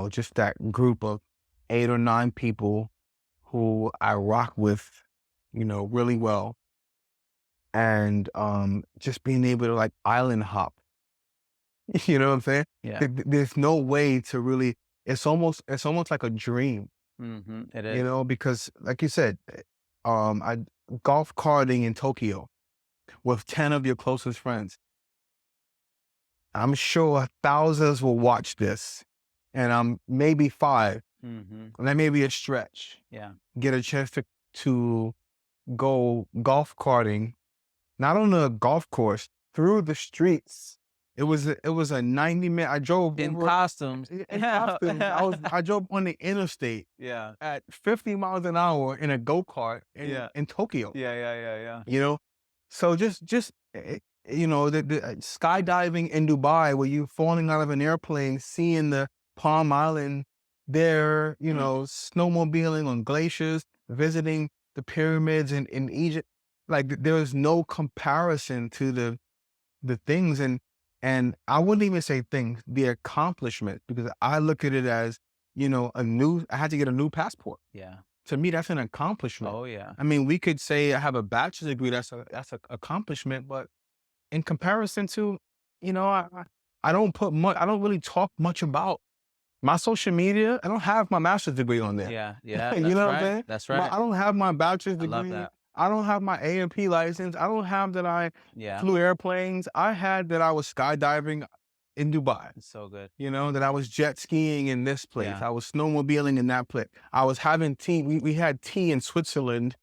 just that group of 8 or 9 people who I rock with, really well. And just being able to like island hop, you know what I'm saying? Yeah. There's no way to really, it's almost like a dream, It is. because like you said, I golf karting in Tokyo with 10 of your closest friends. I'm sure thousands will watch this, and I'm maybe 5, Mhm. and that may be a stretch, Yeah. get a chance to go golf karting, not on a golf course, through the streets. It was a 90-minute. I drove In over costumes. in Yeah. costumes. I drove on the interstate Yeah. at 50 miles an hour in a go-kart in Yeah. in Tokyo. Yeah, yeah, yeah, yeah. You know? So just the skydiving in Dubai where you falling out of an airplane, seeing the Palm Island there, Mm. snowmobiling on glaciers, visiting the pyramids in Egypt. Like there is no comparison to the things, and I wouldn't even say things, the accomplishment, because I look at it as, I had to get a new passport. Yeah. To me, that's an accomplishment. Oh, yeah. I mean, we could say I have a bachelor's degree. That's a accomplishment, but in comparison to, I don't put much. I don't really talk much about my social media. I don't have my master's degree on there. Yeah, yeah, You that's know what I'm right, saying? that's right. I don't have my bachelor's I love degree. that. I don't have my A&P license. I don't have that I Yeah. flew airplanes. I had that I was skydiving. in Dubai. It's so good. You know, that I was jet skiing in this place. Yeah. I was snowmobiling in that place. I was having tea. We had tea in Switzerland.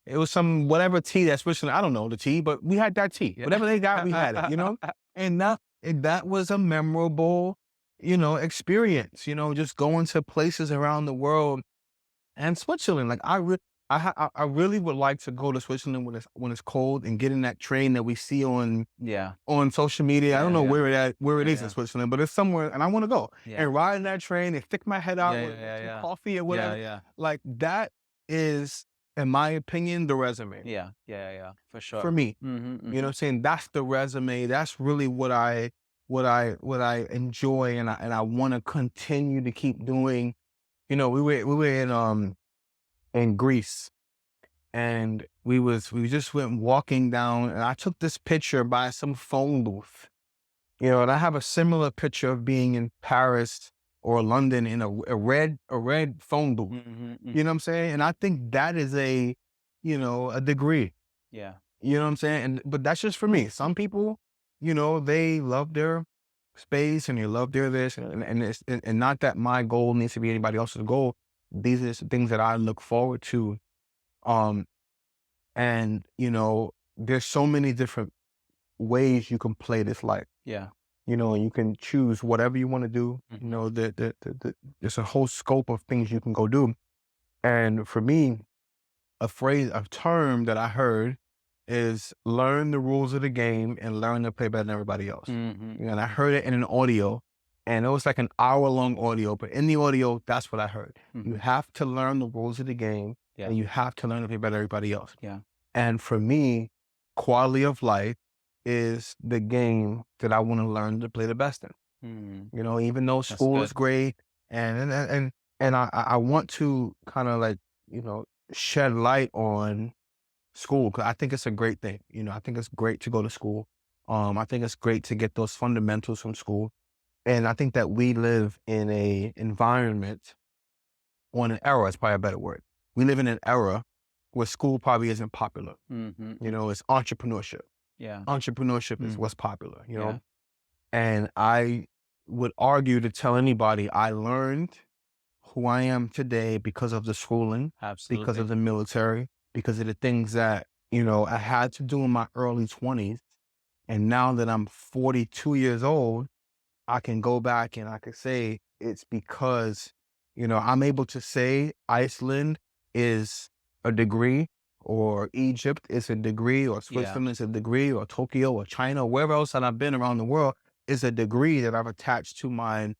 It was some whatever tea that Switzerland, I don't know the tea, but we had that tea. Whatever they got, we had it, you know? Yeah. And that was a memorable, experience, just going to places around the world and Switzerland. Like I really would like to go to Switzerland when it's cold and get in that train that we see Yeah. on social media. I don't Yeah, know yeah. where it Yeah, is in yeah. Switzerland, but it's somewhere, and I want to go Yeah. and ride in that train and stick my head out Yeah, with yeah, yeah, some yeah. coffee or Yeah, whatever. yeah. Like that is, in my opinion, the resume Yeah. Yeah, yeah. For for sure. me. Mhm, You know what mhm. I'm saying? That's the resume. That's really what I enjoy, and I want to continue to keep doing. We were in Greece, and we just went walking down, and I took this picture by some phone booth. And I have a similar picture of being in Paris or London in a red phone booth. Mhm, You know mhm. what I'm saying? And I think that is a degree. Yeah. You know what I'm saying? But that's just for me. Some people, they love their space and they love their this, and not that my goal needs to be anybody else's goal. These are just the things that I look forward to. Um, and there's so many different ways you can play this life. Yeah. And you can choose whatever you want to do. Mhm. There's a whole scope of things you can go do. And for me, a term that I heard is learn the rules of the game and learn to play better than everybody else. Mhm, And I mhm, heard it in an audio, and it was like an hour-long audio, but in the audio, that's what I heard. You mhm. have to learn the rules of the game, Yeah. and you have to learn to play better than everybody else. Yeah. And for me, quality of life is the game that I want to learn to play the best in. Mm. Even though That's school is good. great, and I want to kind of like, shed light on school, 'cause I think it's a great thing. I think it's great to go to school. I think it's great to get those fundamentals from school. And I think that we live in a environment, or an era is probably a better word. We live in an era where school probably isn't popular. Mhm, mhm. It's entrepreneurship. Yeah. Entrepreneurship is Mhm. what's popular, Yeah. and I would argue to tell anybody I learned who I am today because of the schooling, because of Absolutely. the military, because of the things that, I had to do in my early 20s. And now that I'm 42 years old, I can go back and I could say it's because, I'm able to say Iceland is a degree, or Egypt is a degree, or Yeah. Switzerland is a degree, or Tokyo or China, wherever else that I've been around the world is a degree that I've attached to my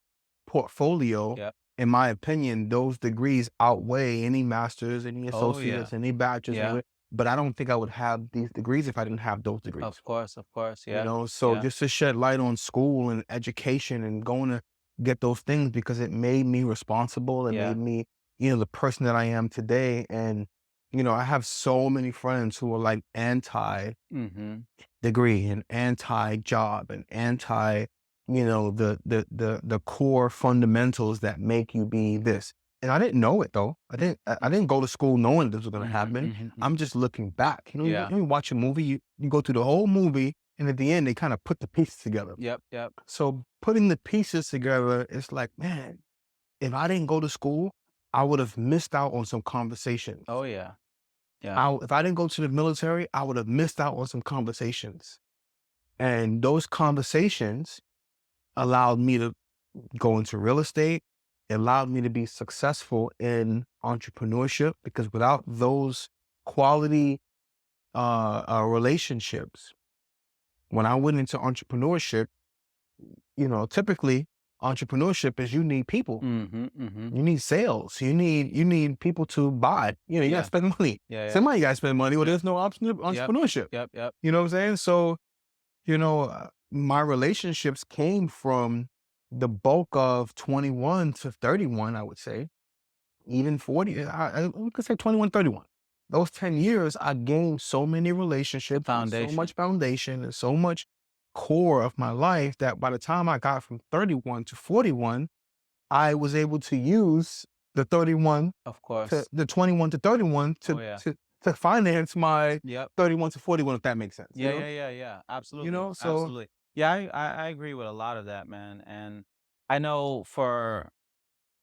portfolio. Yep. In my opinion, those degrees outweigh any masters, any Oh, yeah. associates, any bachelors, Yeah. but I don't think I would have these degrees if I didn't have those degrees. Of course, of course. Yeah. So Yeah. just to shed light on school and education and going to get those things, because it made me responsible. It made Yeah. me, the person that I am today. And, I have so many friends who are like anti Mhm. degree and anti-job and anti, the core fundamentals that make you be this. And I didn't know it though. I didn't go to school knowing this was gonna Mhm, happen. mhm, mhm. I'm just looking back. Yeah. You watch a movie, you go through the whole movie, and at the end they kind of put the pieces together. Yep, yep. So putting the pieces together, it's like, man, if I didn't go to school, I would have missed out on some conversations. Oh, yeah. Yeah. If I didn't go to the military, I would have missed out on some conversations. And those conversations allowed me to go into real estate. It allowed me to be successful in entrepreneurship, because without those quality relationships, when I went into entrepreneurship, typically entrepreneurship is you need people, Mhm, mhm. you need sales, you need people to buy. You got to Yeah. spend money. Yeah, yeah. Somebody got to spend money, or Yep. there's no Yep. entrepreneurship. Yep, yep. You know what I'm saying? So my relationships came from the bulk of 21 to 31, I would say, even 40. We could say 21, 31. Those 10 years, I gained so many The relationships and so much foundation. foundation and so much core of my life, that by the time I got from 31 to 41, I was able to use the 31 Of to course. the 21 to 31 Oh, yeah. to finance my Yep. 31 to 41, if that makes sense, Yeah, yeah, yeah, yeah. Absolutely. So Absolutely. Yeah, I agree with a lot of that, man. And I know for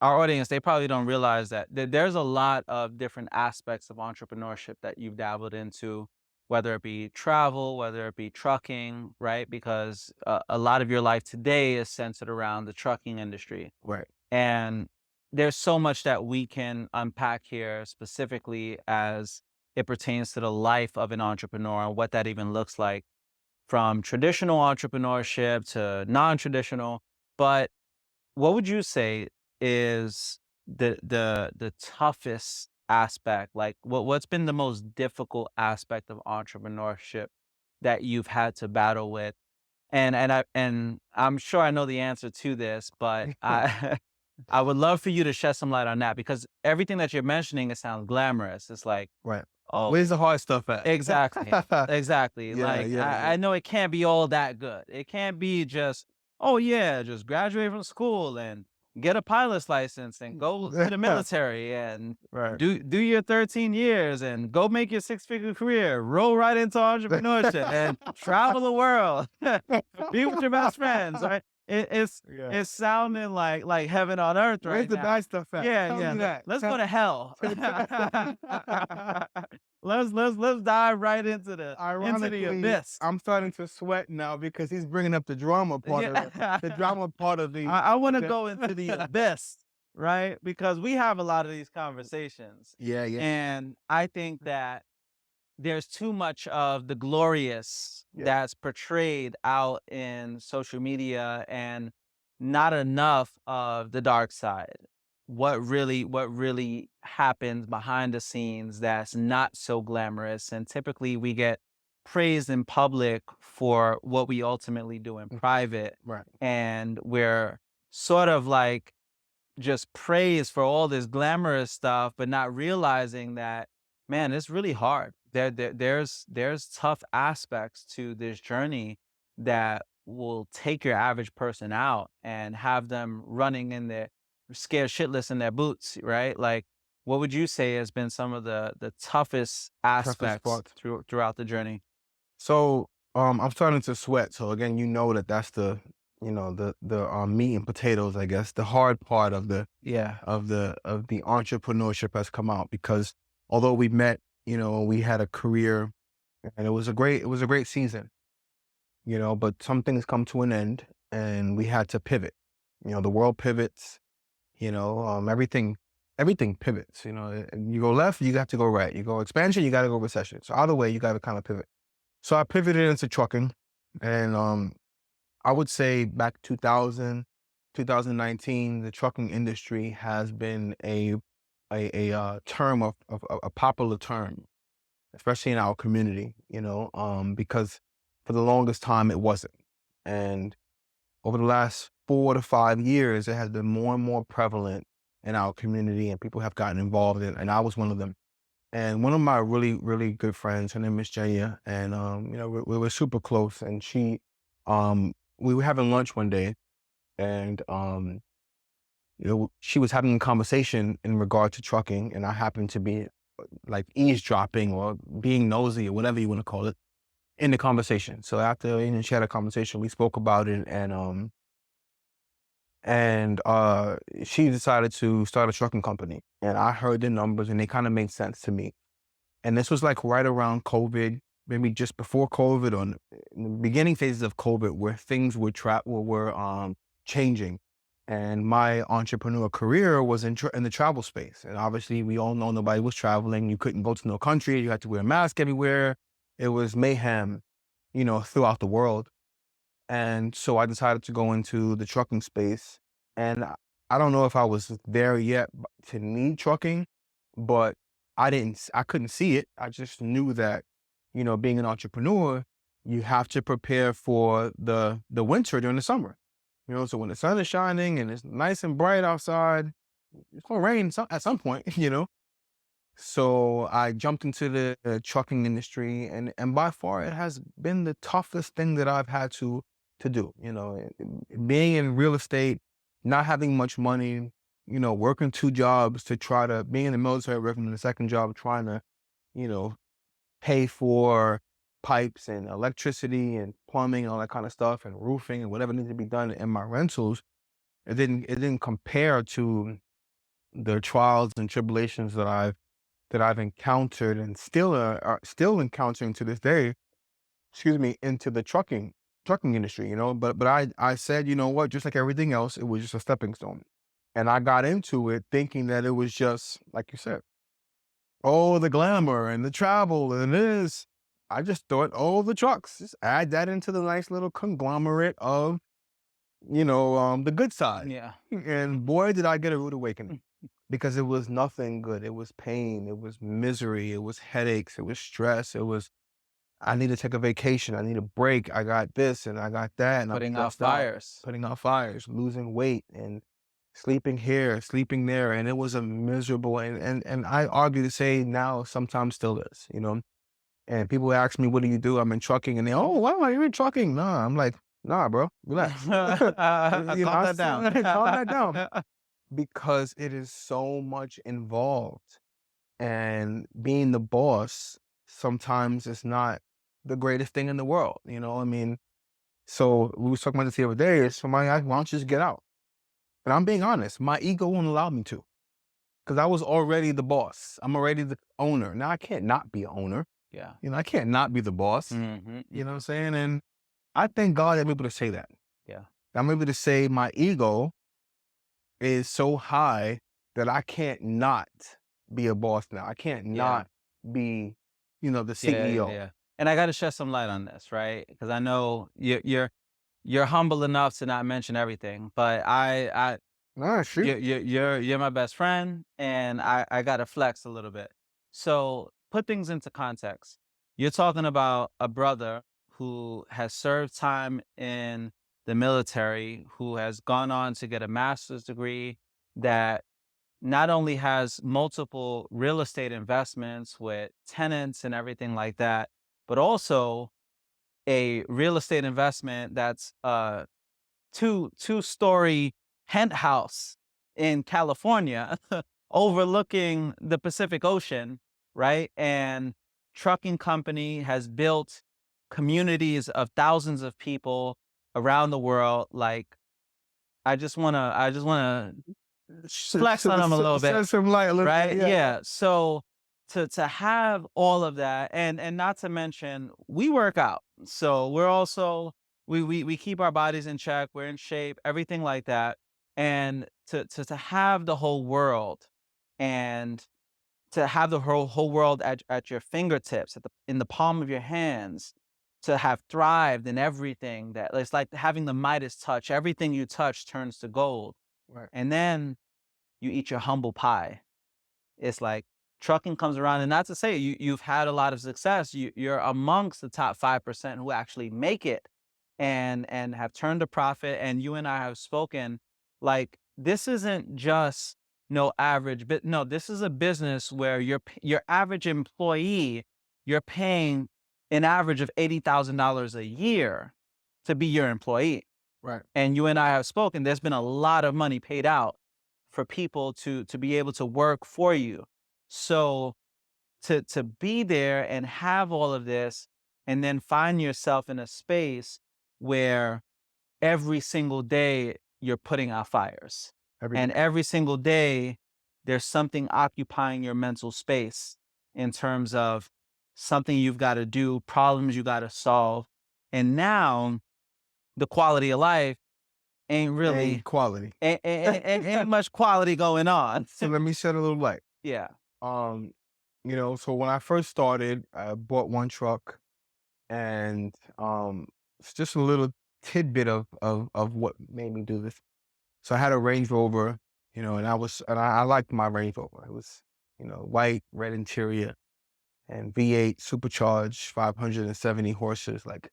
our audience, they probably don't realize that there's a lot of different aspects of entrepreneurship that you've dabbled into, whether it be travel, whether it be trucking, right? Because a lot of your life today is centered around the trucking industry. Right. And there's so much that we can unpack here, specifically as it pertains to the life of an entrepreneur and what that even looks like, from traditional entrepreneurship to non-traditional. But what would you say is the toughest aspect? Like, what's been the most difficult aspect of entrepreneurship that you've had to battle with? And I'm sure I know the answer to this, but I I would love for you to shed some light on that, because everything that you're mentioning, it sounds glamorous. It's like, Right. oh, Where's the hard stuff at? exactly. Exactly. Yeah, Like, yeah, I yeah. know it can't be all that good. It can't be just, "Oh, yeah, just graduate from school and get a pilot's license and go to the military and Right. do your 13 years and go make your six-figure career, roll right into entrepreneurship and travel the world, be with your best friends," right? Yeah. It's sounding like heaven on earth Where's right the now. bad stuff at? Yeah, Tell yeah. me that. Let's go to hell. Let's dive right into the Ironically, abyss. I'm starting to sweat now because he's bringing up the drama part of it. Yeah. The drama part of I wanna the go into the abyss, right? Because we have a lot of these conversations, Yeah, yeah, and I think that there's too much of the glorious yeah. that's portrayed out in social media and not enough of the dark side. What really happens behind the scenes that's not so glamorous, and typically we get praised in public for what we ultimately do in Mm, private, right. and we're sort of like just praise for all this glamorous stuff, but not realizing that, man, it's really hard. There's tough aspects to this journey that will take your average person out and have them running in their scared shitless in their boots, right? Like, what would you say has been some of the toughest Toughest aspects part. throughout the journey? So, I'm starting to sweat. So again, that's the, meat and potatoes, I guess. The hard part of Yeah. the entrepreneurship has come out because although we met, we had a career and it was a great season, but some things come to an end and we had to pivot. The world pivots, everything pivots, and you go left, you have to go right. You go expansion, you got to go recession. So either way, you got to kind of pivot. So I pivoted into trucking, and I would say back 2019, the trucking industry has been a term of a popular term, especially in our community. Because for the longest time it wasn't, and over the last 4 to 5 years, it has been more and more prevalent in our community, and people have gotten involved in, and I was one of them. And one of my really, really good friends, her name is Jaya, and we were super close. And we were having lunch one day, and she was having a conversation in regard to trucking, and I happened to be like eavesdropping or being nosy or whatever you want to call it in the conversation. So after she had a conversation, we spoke about it, and she decided to start a trucking company, and I heard the numbers, and they kind of made sense to me. And this was like right around COVID, maybe just before COVID or in the beginning phases of COVID, where things were changing. And my entrepreneur career was in the travel space. And obviously we all know nobody was traveling. You couldn't go to no country. You had to wear a mask everywhere. It was mayhem, throughout the world. And so I decided to go into the trucking space. And I don't know if I was there yet to need trucking, but I couldn't see it. I just knew that, being an entrepreneur, you have to prepare for the winter during the summer. So when the sun is shining and it's nice and bright outside, it's gonna rain at some point, So I jumped into the trucking industry, and by far it has been the toughest thing that I've had to do. Being in real estate, not having much money, working two jobs to try to being in the military, working in the second job, trying to, you know, pay for pipes and electricity and plumbing and all that kind of stuff and roofing and whatever needs to be done in my rentals, it didn't compare to the trials and tribulations that I've encountered and still are still encountering to this day, excuse me, into the trucking industry, you know. But I said, you know what, just like everything else, it was just a stepping stone. And I got into it thinking that it was just like you said, oh, the glamour and the travel and this. I just thought, oh, the trucks. Just add that into the nice little conglomerate of, the good side. Yeah. And boy, did I get a rude awakening because it was nothing good. It was pain. It was misery. It was headaches. It was stress. It was, I need to take a vacation. I need a break. I got this and I got that. And I'm Putting out stressed out, fires. putting out fires, losing weight and sleeping here, sleeping there. And it was a miserable, and I argue to say now sometimes still is, you know. And people ask me, what do you do? I'm in trucking. And they, oh, wow, you're in trucking. Nah, I'm like, nah, bro, relax. Calm that down. Calm that down because it is so much involved. And being the boss sometimes is not the greatest thing in the world. You know, I mean, so we was talking about this the other day. Is somebody asked, why don't you just get out? And I'm being honest, my ego won't allow me to because I was already the boss. I'm already the owner. Now I can't not be an owner. Yeah. You know, I can't not be the boss. You know what I'm saying? And I thank God I'm able to say that. Yeah. I'm able to say my ego is so high that I can't not be a boss now. I can't Yeah. not be, the Yeah. Yeah. CEO. Yeah. And I got to shed some light on this, right? Because I know you're humble enough to not mention everything, but Nah, shoot. you're my best friend, and I gotta flex a little bit. So put things into context. You're talking about a brother who has served time in the military, who has gone on to get a master's degree, that not only has multiple real estate investments with tenants and everything like that, but also a real estate investment that's two-story penthouse in California overlooking the Pacific Ocean, right? And trucking company has built communities of thousands of people around the world. Like, I just wanna flex on them a little bit, Shed some light a little bit. right? Yeah, yeah. Yeah. So to have all of that, and not to mention we work out. So we're also we keep our bodies in check, we're in shape, everything like that. And to have the whole world, and to have the whole world at your fingertips, in the palm of your hands, to have thrived in everything, that it's like having the Midas touch. Everything you touch turns to gold. Right. And then you eat your humble pie. It's like trucking comes around, and not to say you've had a lot of success. You're amongst the top 5% who actually make it, and have turned a profit. And you and I have spoken, like, this isn't just no average, but no, this is a business where your average employee, you're paying an average of $80,000 a year to be your employee. Right. And you and I have spoken, there's been a lot of money paid out for people to be able to work for you. So to be there and have all of this, and then find yourself in a space where every single day you're putting out fires. Every And day. every single day there's something occupying your mental space, in terms of something you've got to do, problems you got to solve. And now the quality of life ain't And really quality. ain't much quality going on. So let me shed a little light. Yeah. Um, so when I first started, I bought one truck and it's just a little tidbit of what made me do this. So I had a Range Rover, and I liked my Range Rover. It was, white, red interior and V8 supercharged, 570 horses. Like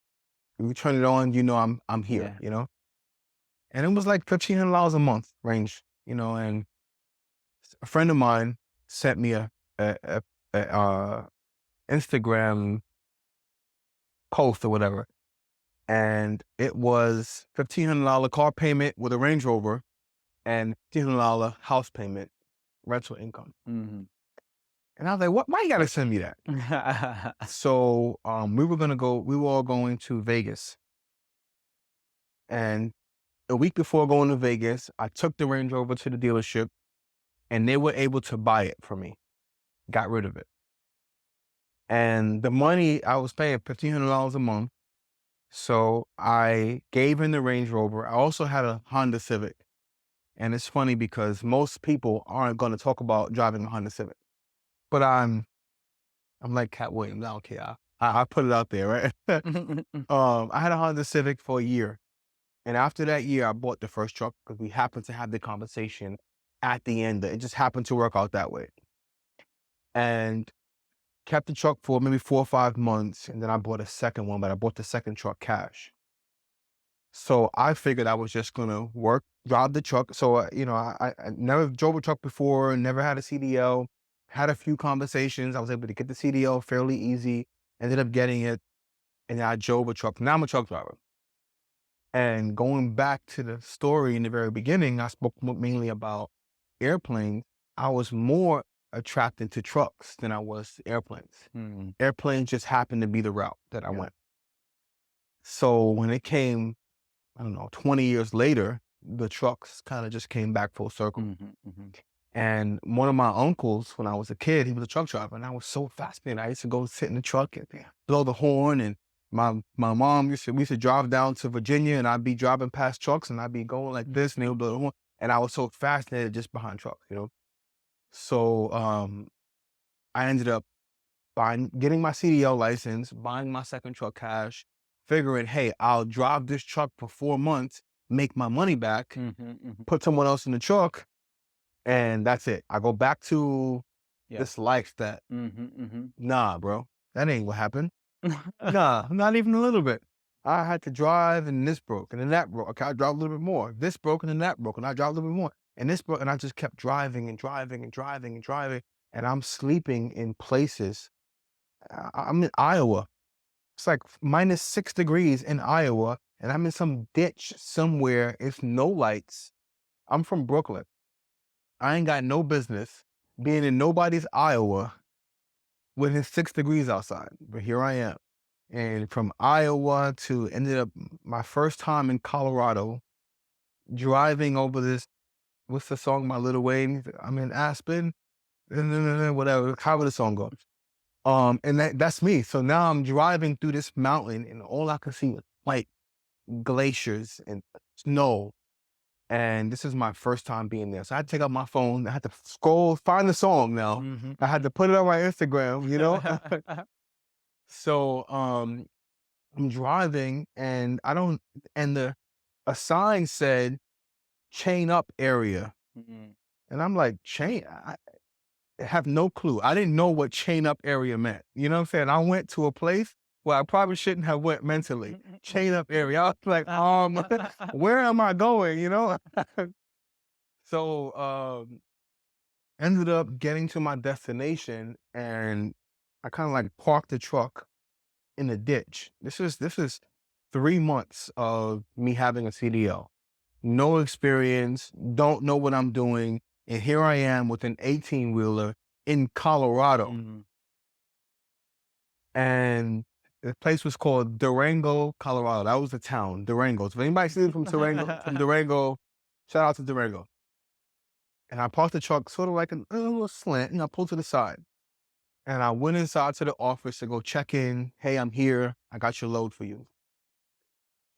when you turn it on, I'm here, Yeah. And it was like $1,500 a month range, and a friend of mine sent me a Instagram post or whatever, and it was $1,500 car payment with a Range Rover and $1,500 house payment rental income. Mhm. And I was like, what? Why you gotta send me that? So we were all going to Vegas. And a week before going to Vegas, I took the Range Rover to the dealership and they were able to buy it for me, got rid of it. And the money I was paying $1,500 a month. So I gave in the Range Rover. I also had a Honda Civic. And it's funny because most people aren't going to talk about driving a Honda Civic. But I'm like Cat Williams. I don't care. I put it out there, right? I had a Honda Civic for a year. And after that year, I bought the first truck because we happened to have the conversation at the end. It just happened to work out that way. And kept the truck for maybe 4 or 5 months. And then I bought a second one, but I bought the second truck cash. So I figured I was just gonna drive the truck. So, I never drove a truck before, never had a CDL, had a few conversations. I was able to get the CDL fairly easy, ended up getting it, and then I drove a truck. Now I'm a truck driver. And going back to the story in the very beginning, I spoke mainly about airplanes. I was more attracted to trucks than I was to airplanes. Mm, Airplanes just happened to be the route that I yeah. went. So when it came, I don't know, 20 years later, the trucks kind of just came back full circle. Mhm, mhm. And one of my uncles, when I was a kid, he was a truck driver, and I was so fascinated. I used to go sit in the truck and blow the horn. And my mom we used to drive down to Virginia, and I'd be driving past trucks, and I'd be going like this, and they would blow the horn. And I was so fascinated just behind trucks. So I ended up getting my CDL license, buying my second truck cash, figuring, hey, I'll drive this truck for 4 months, make my money back, Mhm, mhm. put someone else in the truck, and that's it. I go back to Yeah. this life that, Mhm, mhm. nah, bro, that ain't what happened. Nah, not even a little bit. I had to drive and this broke and then that broke. Okay, I drive a little bit more. This broke and then that broke and I drive a little bit more. And this broke and I just kept driving and driving and driving and driving. And I'm sleeping in places. I'm in Iowa. It's like -6 degrees in Iowa, and I'm in some ditch somewhere. It's no lights. I'm from Brooklyn. I ain't got no business being in nobody's Iowa when it's 6 degrees outside, but here I am. And from Iowa to ended up my first time in Colorado, driving over this, what's the song by Lil Wayne? I'm in Aspen, whatever, however the song goes. And that's me. So now I'm driving through this mountain and all I could see was white glaciers and snow. And this is my first time being there. So I had to take out my phone. I had to scroll, find the song now. Mhm, I had to put it on my Instagram. mhm. So I'm driving and I don't and a sign said chain up area. Mhm. And I'm like, chain? I have no clue. I didn't know what chain up area meant. You know what I'm saying? I went to a place where I probably shouldn't have went mentally. Chain up area. I was like, where am I going? So ended up getting to my destination and I kind of like parked the truck in a ditch. This is 3 months of me having a CDL. No experience, don't know what I'm doing. And here I am with an 18-wheeler in Colorado. Mhm. And the place was called Durango, Colorado. That was the town, Durango. So if anybody sees from Durango, shout out to Durango. And I parked the truck sort of like a little slant, and I pulled to the side. And I went inside to the office to go check in. Hey, I'm here. I got your load for you.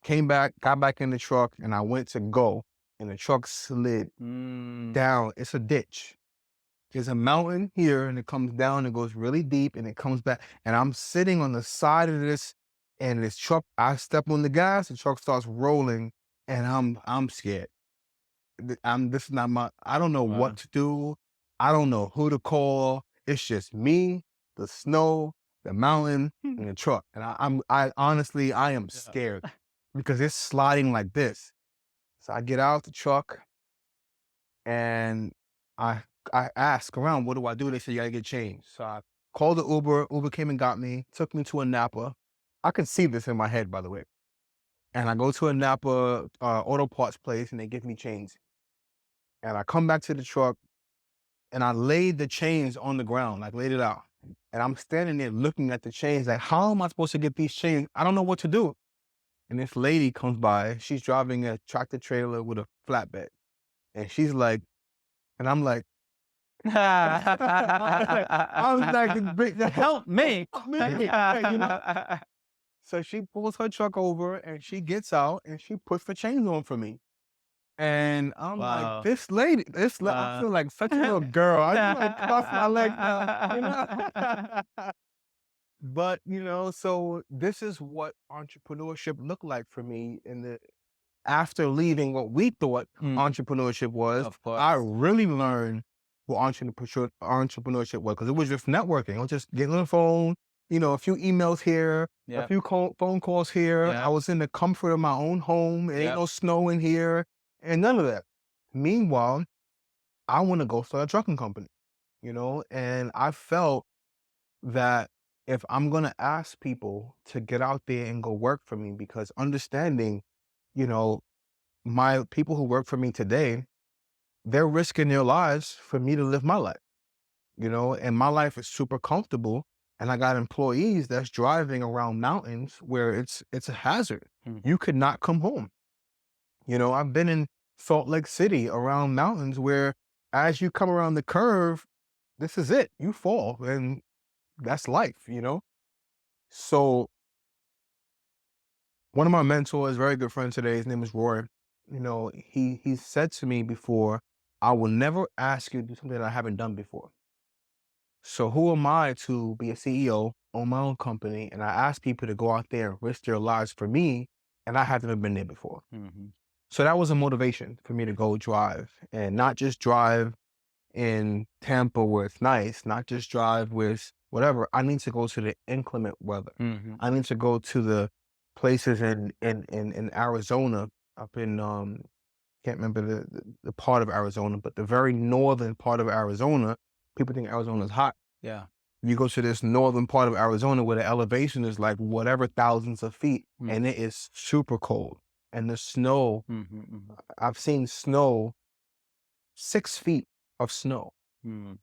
Came back, got back in the truck, and I went to go. And the truck slid Mm. down. It's a ditch. There's a mountain here, and it comes down and goes really deep, and it comes back. And I'm sitting on the side of this, and this truck, I step on the gas, the truck starts rolling, and I'm scared. This is not I don't know what Wow. to do. I don't know who to call. It's just me, the snow, the mountain, and the truck. And I honestly, I am Yeah. scared because it's sliding like this. So I get out the truck and I I ask around, what do I do? They said, you gotta get changed. So I called the Uber. Uber came and got me, took me to a Napa. I can see this in my head, by the way. And I go to a Napa auto parts place and they give me change. And I come back to the truck and I laid the chains on the ground, like laid it out. And I'm standing there looking at the chains, like, how am I supposed to get these chains? I don't know what to do. And this lady comes by. She's driving a tractor trailer with a flatbed. And she's like, and I'm like, I was like, help me, help me. You know? So she pulls her truck over and she gets out and she puts the chains on for me. And I'm like, Wow. this lady, I Wow. feel like such a little girl. I just want to cuff my legs out, you know? But, so this is what entrepreneurship looked like for me in the after leaving what we thought Mm, entrepreneurship was. of course. I really learned what entrepreneurship was because it was just networking. I was just getting on the phone, a few emails here, a Yep. few phone calls here. I Yep. was in the comfort of my own home. It ain't Yep. no snow in here and none of that. Meanwhile, I want to go start a trucking company, and I felt that if I'm going to ask people to get out there and go work for me, because understanding, you know, my people who work for me today, they're risking their lives for me to live my life, and my life is super comfortable. And I got employees that's driving around mountains where it's a hazard. Mm. You could not come home. I've been in Salt Lake City around mountains where as you come around the curve, this is it. You fall and that's life. So one of my mentors, very good friend today, his name is Roy. He said to me before, I will never ask you to do something that I haven't done before. So who am I to be a CEO, own my own company, and I ask people to go out there and risk their lives for me, and I haven't been there before. Mhm. So that was a motivation for me to go drive, and not just drive in Tampa where it's nice, not just drive with whatever. I need to go to the inclement weather. Mhm. I need to go to the places in Arizona, up in can't remember the part of Arizona, but the very northern part of Arizona. People think Arizona is hot. Yeah. You go to this northern part of Arizona where the elevation is like whatever thousands of feet, Mm. and it is super cold. And the snow, Mhm. Mhm. I've seen snow, 6 feet of snow, Mm.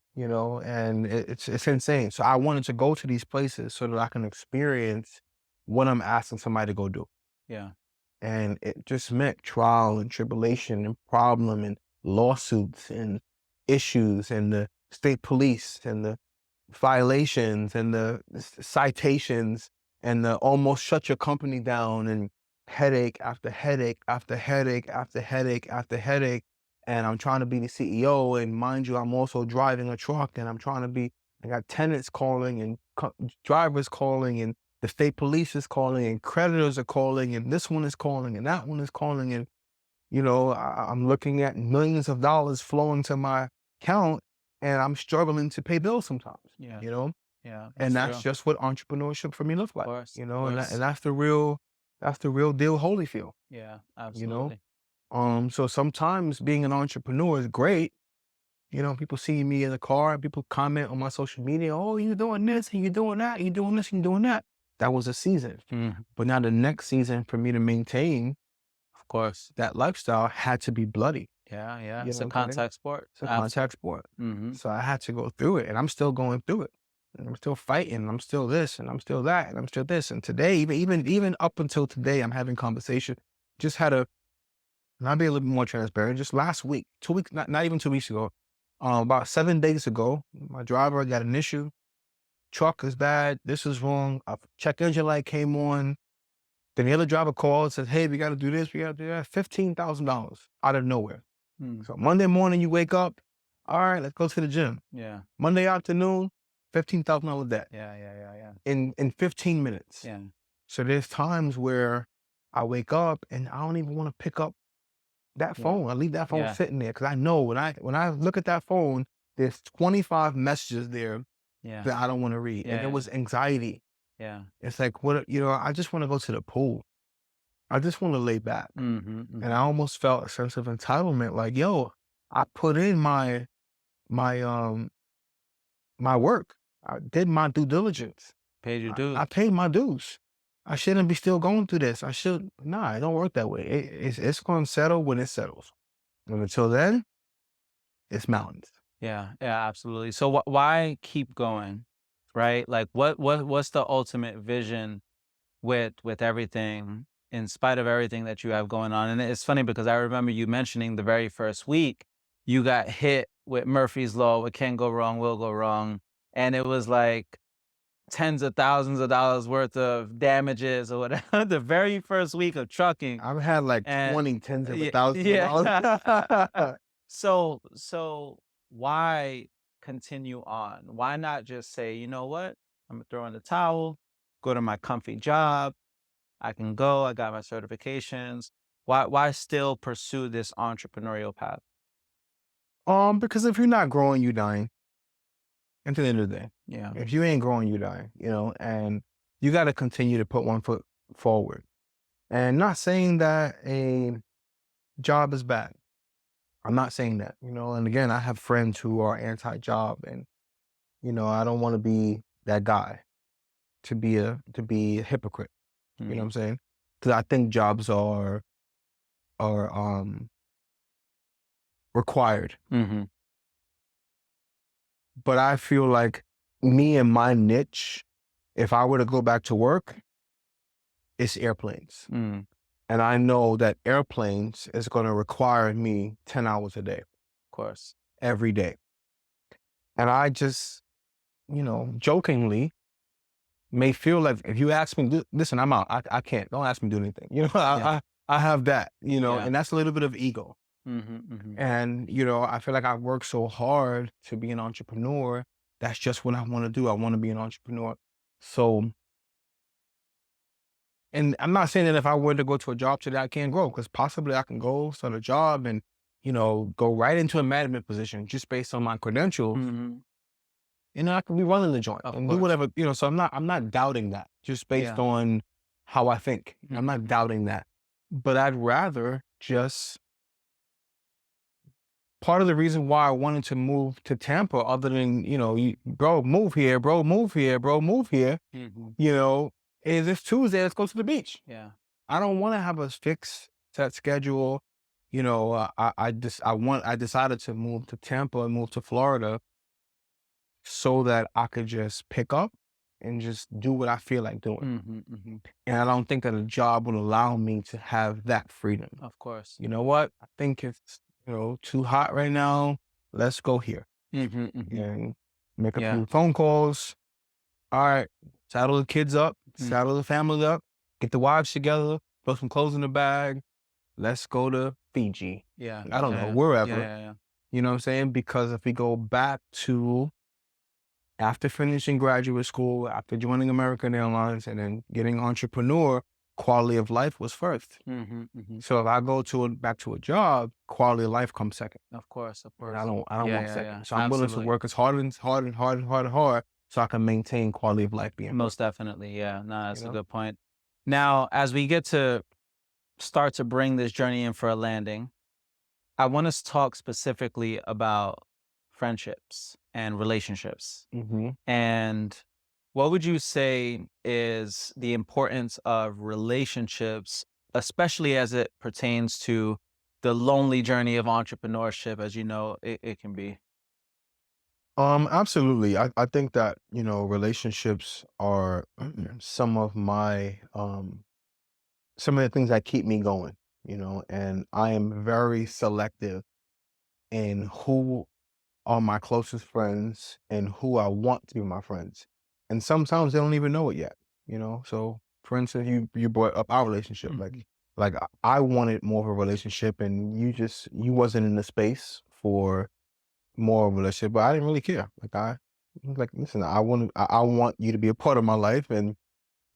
and it's insane. So I wanted to go to these places so that I can experience what I'm asking somebody to go do. Yeah. And it just meant trial and tribulation and problem and lawsuits and issues and the state police and the violations and the citations and the almost shut your company down and headache after headache after headache after headache after headache. And I'm trying to be the CEO. And mind you, I'm also driving a truck and I got tenants calling and drivers calling and the state police is calling and creditors are calling and this one is calling and that one is calling. And, I'm looking at millions of dollars flowing to my account and I'm struggling to pay bills sometimes, Yeah. you know? Yeah. And That's that's true. just what entrepreneurship for me looks Of like, course. Of and course. that's the real deal Holyfield, Yeah. you know? Absolutely. So sometimes being an entrepreneur is great. People see me in the car, people comment on my social media, oh, you doing this and you doing that, you doing this and you doing that. That was a season. Mhm. But now the next season for me to maintain Of course. that lifestyle had to be bloody. Yeah. Yeah. You It's know a what I'm saying? contact sport. It's a contact sport. Mhm. So I had to go through it and I'm still going through it. And I'm still fighting. And I'm still this and I'm still that and I'm still this. And today, even up until today, I'm having conversation. Just had a, and I'll be a little bit more transparent. Just last week, 2 weeks, not even 2 weeks ago, about 7 days ago, my driver got an issue. Truck is bad. This is wrong. A check engine light came on. Then the other driver called and said, hey, we got to do this. We got to do that. $15,000 out of nowhere. Mm. So Monday morning, you wake up. All right, let's go to the gym. Yeah. Monday afternoon, $15,000 debt Yeah. Yeah. Yeah. Yeah. in 15 minutes. Yeah. So there's times where I wake up and I don't even want to pick up that Yeah. phone. I leave that phone Yeah. sitting there because I know when I look at that phone, there's 25 messages there Yeah. that I don't want to read. And Yeah. it was anxiety. Yeah. It's like, I just want to go to the pool. I just want to lay back. Mhm. And Mhm. I almost felt a sense of entitlement, like, yo, I put in my my work. I did my due diligence. Paid your I dues. paid my dues. I shouldn't be still going through this. Nah, it don't work that way. It's going to settle when it settles. And until then, it's mountains. Yeah, yeah, absolutely. So why keep going, right? Like, what's the ultimate vision with everything, in spite of everything that you have going on? And it's funny because I remember you mentioning the very first week you got hit with Murphy's Law, what can go wrong will go wrong, and it was like tens of thousands of dollars worth of damages or whatever the very first week of trucking. I've had like And 20 tens of yeah, thousands of dollars. yeah. So why continue on? Why not just say, you know what? I'm gonna throw in the towel, go to my comfy job. I can go, I got my certifications. Why still pursue this entrepreneurial path? Because if you're not growing, you dying. At the end of the day, Yeah. if you ain't growing, you dying. And you got to continue to put one foot forward. And not saying that a job is bad. I'm not saying that. And again, I have friends who are anti-job, and I don't want to be that guy to be a hypocrite. You know what Mhm. I'm saying? Because I think jobs are required. Mhm. But I feel like me and my niche, if I were to go back to work, it's airplanes. Mm. And I know that airplanes is going to require me 10 hours a day, Of course. every day. And I just, jokingly may feel like if you ask me, listen, I'm out. I can't. Don't ask me to do anything. Yeah. I have that, Yeah. and that's a little bit of ego. Mhm. Mhm. And, I feel like I've worked so hard to be an entrepreneur. That's just what I want to do. I want to be an entrepreneur. So, and I'm not saying that if I were to go to a job today, I can't grow, because possibly I can go start a job and, go right into a management position just based on my credentials. Mhm. And I can be running the joint Of and do course. whatever, so I'm not doubting that just based Yeah. on how I think. I'm not Mhm. doubting that. But I'd rather just part of the reason why I wanted to move to Tampa, other than, bro, move here, bro, move here, bro, move here, Mhm. you know, is it's Tuesday, let's go to the beach. Yeah. I don't want to have a fixed set schedule. I decided to move to Tampa and move to Florida so that I could just pick up and just do what I feel like doing. Mhm. Mhm. And I don't think that a job would allow me to have that freedom. Of course. You know what? I think it's, too hot right now. Let's go here Mhm. Mhm. and make a Yeah. few phone calls. All right, saddle the kids up, Mm. saddle the family up, get the wives together, throw some clothes in the bag. Let's go to Fiji. Yeah. I don't know, Yeah. Yeah. wherever. Yeah. Yeah. You know what I'm saying? Because if we go back to after finishing graduate school, after joining American Airlines and then getting entrepreneur, quality of life was first. Mhm. Mhm. So if I go back to a job, quality of life comes second. Of course. Of And I course. don't I don't Yeah. want Yeah. Yeah. second. So I'm willing to Absolutely. work as hard and hard and hard and hard and hard so I can maintain quality of life being Most first. definitely. Yeah. No, You that's a know? good point. Now, as we get to start to bring this journey in for a landing, I want us to talk specifically about friendships and relationships. Mhm. And what would you say is the importance of relationships, especially as it pertains to the lonely journey of entrepreneurship, as you know, it can be? Absolutely. I think that, relationships are some of the things that keep me going, and I am very selective in who are my closest friends and who I want to be my friends. And sometimes they don't even know it yet. So for instance, you brought up our relationship. Like Mhm. like I wanted more of a relationship, and you wasn't in the space for more of a relationship, but I didn't really care. Like I was like, listen, I want you to be a part of my life, and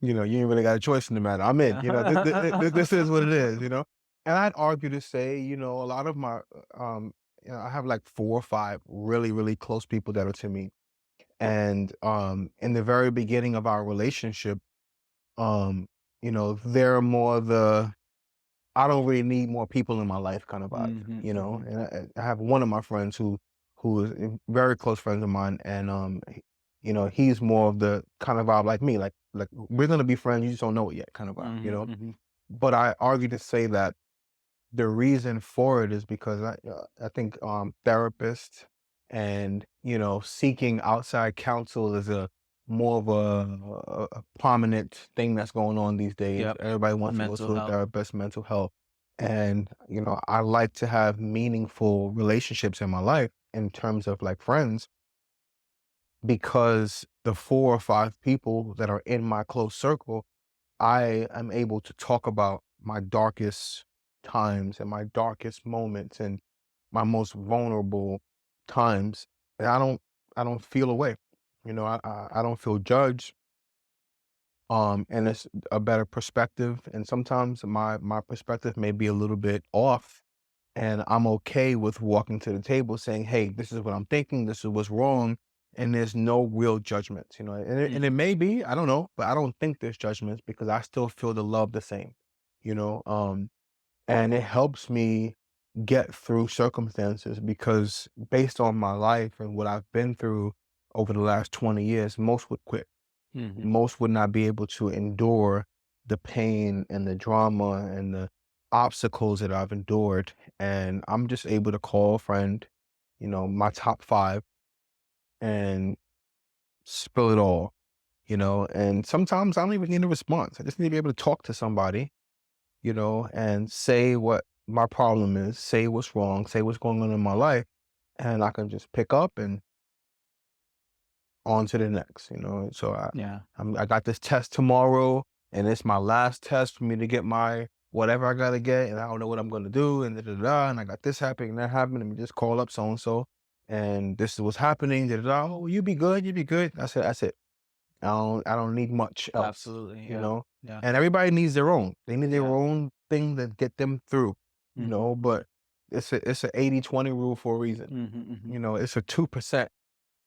you ain't really got a choice in the matter. I'm in. Yeah. This is what it is. And I'd argue to say, a lot of my, I have like 4 or 5 really, really close people that are to me. And in the very beginning of our relationship, um, they're more the I don't really need more people in my life kind of vibe. Mhm, mhm. And I have one of my friends who is a very close friend of mine, and he's more of the kind of vibe like me, like we're gonna be friends, you just don't know it yet, kind of vibe. Mhm, mhm. But I argue to say that the reason for it is because I think therapists and, seeking outside counsel is a more of a prominent thing that's going on these days. Yep. Everybody wants to go Mental to a health. therapist, mental health. And, I like to have meaningful relationships in my life in terms of like friends, because the 4 or 5 people that are in my close circle, I am able to talk about my darkest times and my darkest moments and my most vulnerable times. And I don't feel away. I don't feel judged. And it's a better perspective. And sometimes my perspective may be a little bit off. And I'm okay with walking to the table saying, hey, this is what I'm thinking, this is what's wrong. And there's no real judgments, and it Mhm. may be, I don't know, but I don't think there's judgments because I still feel the love the same, you know. And it helps me get through circumstances because based on my life and what I've been through over the last 20 years, most would quit. Mhm. Most would not be able to endure the pain and the drama and the obstacles that I've endured. And I'm just able to call a friend, my top five, and spill it all, and sometimes I don't even need a response. I just need to be able to talk to somebody, and say what my problem is, say what's wrong, say what's going on in my life, and I can just pick up and on to the next, So Yeah. I got this test tomorrow, and it's my last test for me to get my whatever I gotta get, and I don't know what I'm gonna do, and da da da. And I got this happening, and that happened, and we just call up so and so, and this is what's happening. Da da da. Oh, you be good, you be good. That's it. That's it. I don't need much else, Absolutely. you Yeah. know. Yeah. And everybody needs their own. They need their Yeah. own thing that get them through, Mhm. But it's a 80-20 rule for a reason. Mhm. Mhm. It's a 2%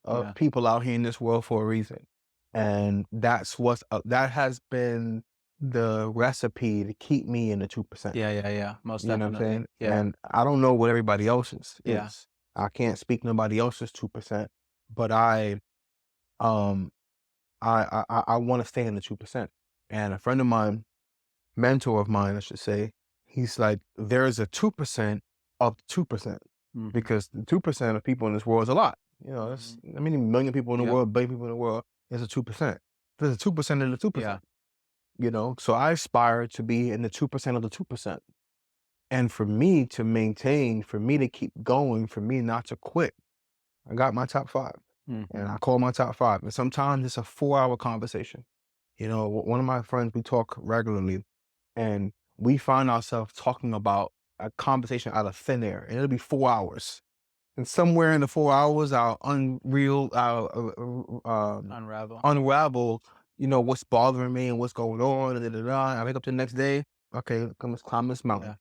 of Yeah. people out here in this world for a reason. And that has been the recipe to keep me in the 2%. Yeah. Yeah. Yeah. Most You know what I'm definitely. saying? Yeah. And I don't know what everybody else's Yeah. is. I can't speak nobody else's 2%, but um I want to stay in the 2%. And a friend of mine, mentor of mine, I should say, he's like, there is a 2% of 2%, Mhm. because the 2% of people in this world is a lot. That's Mhm. I mean, a million people in the Yep. world, billion people in the world is a 2%. There's a 2% of the Yeah. 2%, So I aspire to be in the 2% of the 2%. And for me to maintain, for me to keep going, for me not to quit, I got my top five. And Mhm. I call my top five. And sometimes it's a 4 hour conversation. One of my friends, we talk regularly, and we find ourselves talking about a conversation out of thin air, and it'll be 4 hours. And somewhere in the 4 hours, Unravel. unravel, what's bothering me and what's going on. And, da, da, da. I wake up the next day. Okay, let's climb this Yeah. mountain.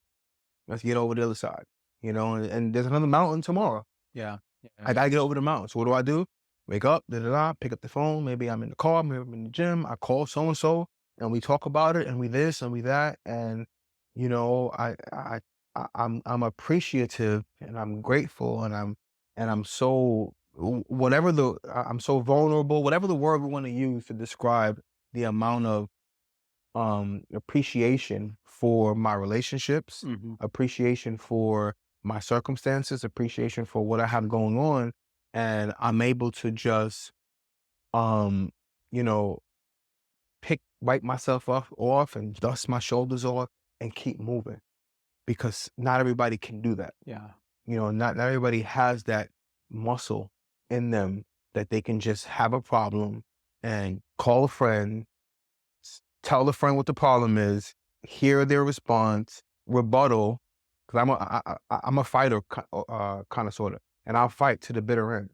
Let's get over the other side. And there's another mountain tomorrow. Yeah. Yeah. I gotta get over the mountain. So what do I do? Wake up, da da da, pick up the phone. Maybe I'm in the car, maybe I'm in the gym. I call so and so, and we talk about it, and we this and we that, and I'm appreciative, and I'm grateful, and I'm so I'm so vulnerable. Whatever the word we want to use to describe the amount of appreciation for my relationships, Mhm. appreciation for my circumstances, appreciation for what I have going on, and I'm able to just um you know wipe myself off and dust my shoulders off and keep moving, because not everybody can do that. Yeah. Not everybody has that muscle in them that they can just have a problem and call a friend, tell the friend what the problem is, hear their response, rebuttal, because I'm a fighter, kind of sort of, and I'll fight to the bitter end,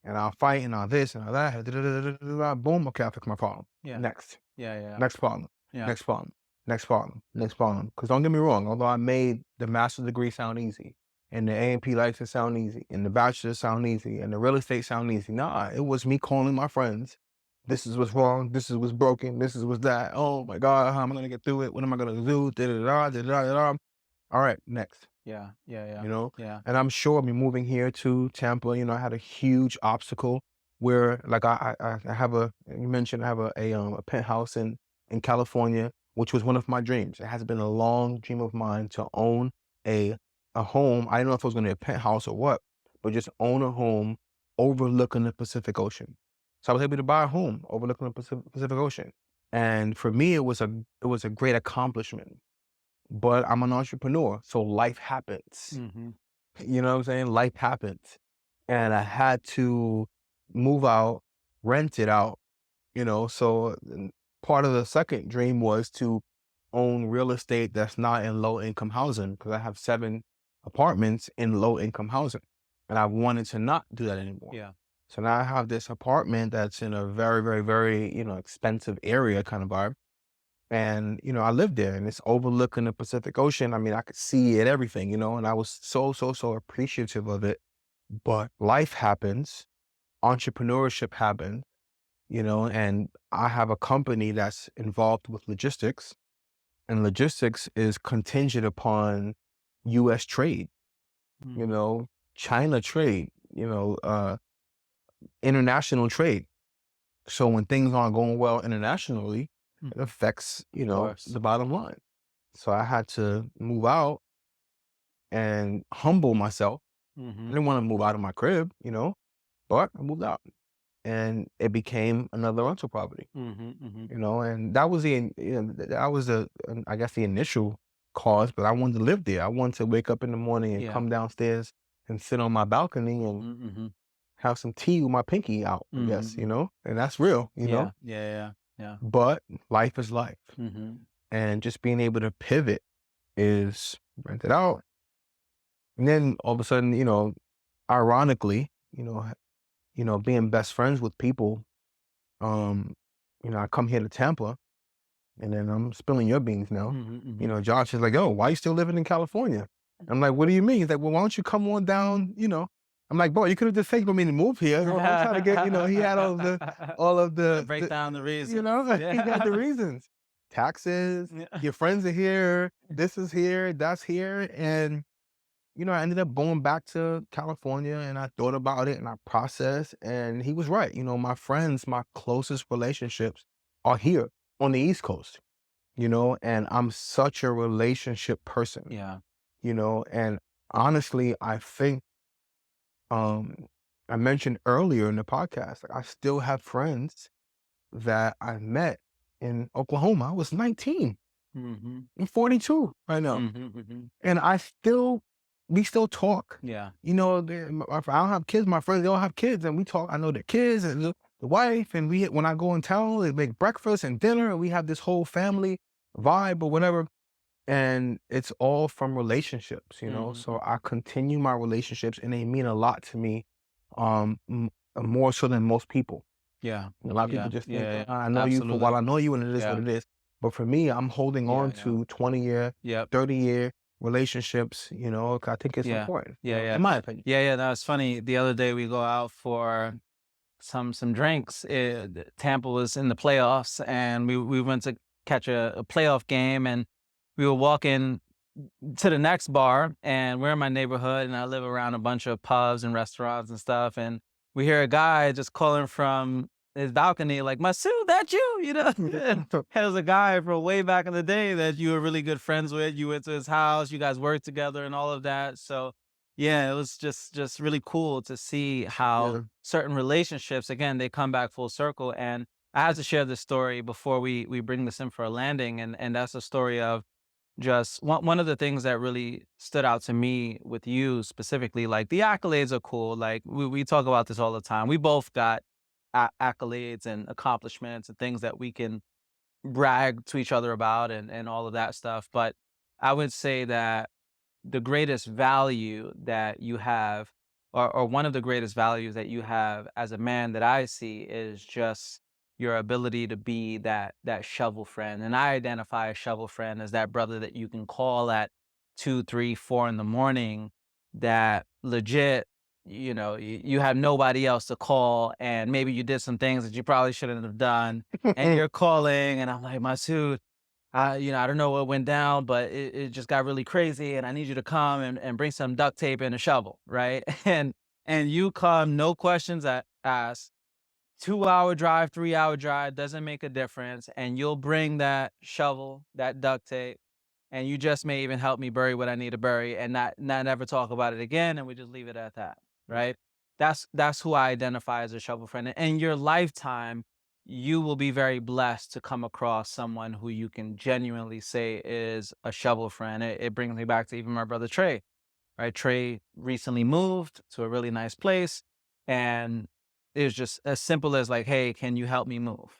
and I'll fight and all this and all that, boom, okay, I fix my problem. Yeah. Next, Yeah. Yeah. next problem, Yeah. next problem, next problem, next problem. Because don't get me wrong, although I made the master's degree sound easy, and the A&P license sound easy, and the bachelor's sound easy, and the real estate sound easy. Nah, it was me calling my friends. This is what's wrong. This is what's broken. This is what's that. Oh my God, how am I gonna get through it? What am I gonna do? Da da da da da da. Da. All right, next. Yeah. Yeah. Yeah. You know, Yeah. and I'm sure me moving here to Tampa, I had a huge obstacle where, like, I have you mentioned, I have a penthouse in California, which was one of my dreams. It has been a long dream of mine to own a a home. I didn't know if it was gonna be a penthouse or what, but just own a home overlooking the Pacific Ocean. So I was able to buy a home overlooking the Pacific Ocean. And for me, it was a great accomplishment. But I'm an entrepreneur, so life happens. Mhm. You know what I'm saying? Life happens. And I had to move out, rent it out, so part of the second dream was to own real estate that's not in low income housing because I have 7 apartments in low income housing. And I wanted to not do that anymore. Yeah. So now I have this apartment that's in a very, very, very, expensive area kind of vibe. And, I lived there and it's overlooking the Pacific Ocean. I mean, I could see it, everything, and I was so, so, so appreciative of it. But life happens, entrepreneurship happens, and I have a company that's involved with logistics, and logistics is contingent upon US trade, you Mhm. know, China trade, international trade. So when things aren't going well internationally, it Mhm. affects, Of course. the bottom line. So I had to move out and humble myself. I Mhm. didn't want to move out of my crib, but I moved out and it became another rental property. Mhm. Mhm. And that was that was I guess the initial cause, but I wanted to live there. I wanted to wake up in the morning and Yeah. come downstairs and sit on my balcony and Mhm. Mhm. have some tea with my pinky out, I Mhm. guess, Mhm. and that's real. Yeah. Yeah. Yeah. Yeah. But life is life. Mhm. And just being able to pivot is rent it out. And then all of a sudden, ironically, being best friends with people, um, I come here to Tampa. And then I'm spilling your beans now. Mhm. Mhm. Josh is like, "Oh, why you still living in California?" I'm like, "What do you mean?" He's like, "Well, why don't you come on down?" I'm like, "Boy, you could have just taken me to move here." I'm trying to get, he had all of Yeah, break down the reasons. he got the Yeah. reasons. Taxes, Yeah. your friends are here, this is here, that's here. And, I ended up going back to California and I thought about it and I processed. And he was right. My friends, my closest relationships are here on the East Coast, and I'm such a relationship person, Yeah. and honestly, I think, um, I mentioned earlier in the podcast, like I still have friends that I met in Oklahoma. I was 19. Mhm. I'm 42 right now. Mhm. Mhm. And we still talk. Yeah. If I don't have kids, my friends, they all have kids and we talk. I know their kids and the wife. And when I go in town, they make breakfast and dinner and we have this whole family vibe or whatever. And it's all from relationships. Mhm. So Mhm. I continue my relationships and they mean a lot to me, more so than most people. Yeah. A lot of people Yeah. just think, Yeah. Yeah. I know you for a while, Absolutely. I know you, and it is what Yeah. it is. But for me, I'm holding Yeah. on Yeah. to 20-year, Yep. 30-year relationships, 'cause I think it's Yeah. important, Yeah. Yeah. in my opinion. Yeah. Yeah. That's funny. The other day we go out for some drinks. Tampa was in the playoffs, and we went to catch a playoff game, and we were walking to the next bar, and we're in my neighborhood, and I live around a bunch of pubs and restaurants and stuff, and we hear a guy just calling from his balcony like, "Masud, that you?" And it was a guy from way back in the day that you were really good friends with. You went to his house, you guys worked together and all of that. So yeah, it was just really cool to see how Yeah. certain relationships, again, they come back full circle. And I have to share this story before we bring this in for a landing, and that's a story of just one of the things that really stood out to me with you specifically. Like, the accolades are cool. Like, we talk about this all the time. We both got accolades and accomplishments and things that we can brag to each other about, and all of that stuff. But I would say that the greatest value that you have, or one of the greatest values that you have as a man that I see, is just your ability to be that shovel friend. And I identify a shovel friend as that brother that you can call at 2, 3, 4 in the morning, that legit, you have nobody else to call, and maybe you did some things that you probably shouldn't have done, and you're calling, and I'm like, Masood, I don't know what went down, but it just got really crazy, and I need you to come and bring some duct tape and a shovel, right? And you come, no questions asked. 2 hour drive, 3 hour drive, doesn't make a difference, and you'll bring that shovel, that duct tape, and you just may even help me bury what I need to bury, and not ever talk about it again, and we just leave it at that, right? that's who I identify as a shovel friend. In your lifetime, you will be very blessed to come across someone who you can genuinely say is a shovel friend. It brings me back to even my brother Trey, right? Trey recently moved to a really nice place, and it was just as simple as like, "Hey, can you help me move?"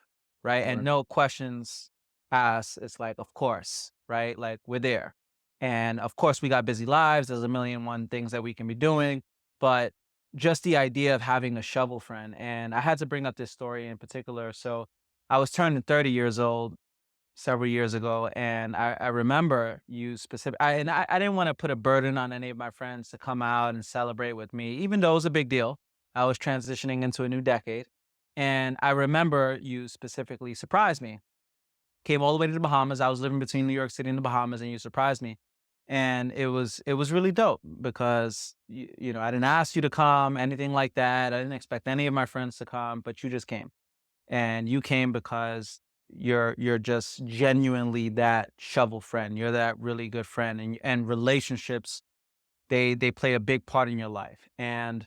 Right? And Right. no questions asked. It's like, "Of course," right? Like we're there. And of course, we got busy lives. There's a million one things that we can be doing, but just the idea of having a shovel friend. And I had to bring up this story in particular. So I was turning 30 years old several years ago, and I remember you specific. I didn't want to put a burden on any of my friends to come out and celebrate with me, even though it was a big deal. I was transitioning into a new decade, and I remember you specifically surprised me. Came all the way to the Bahamas. I was living between New York City and the Bahamas, and you surprised me, and it was really dope because I didn't ask you to come, anything like that. I didn't expect any of my friends to come, but you just came, and you came because you're just genuinely that shovel friend. You're that really good friend, and relationships, they play a big part in your life. And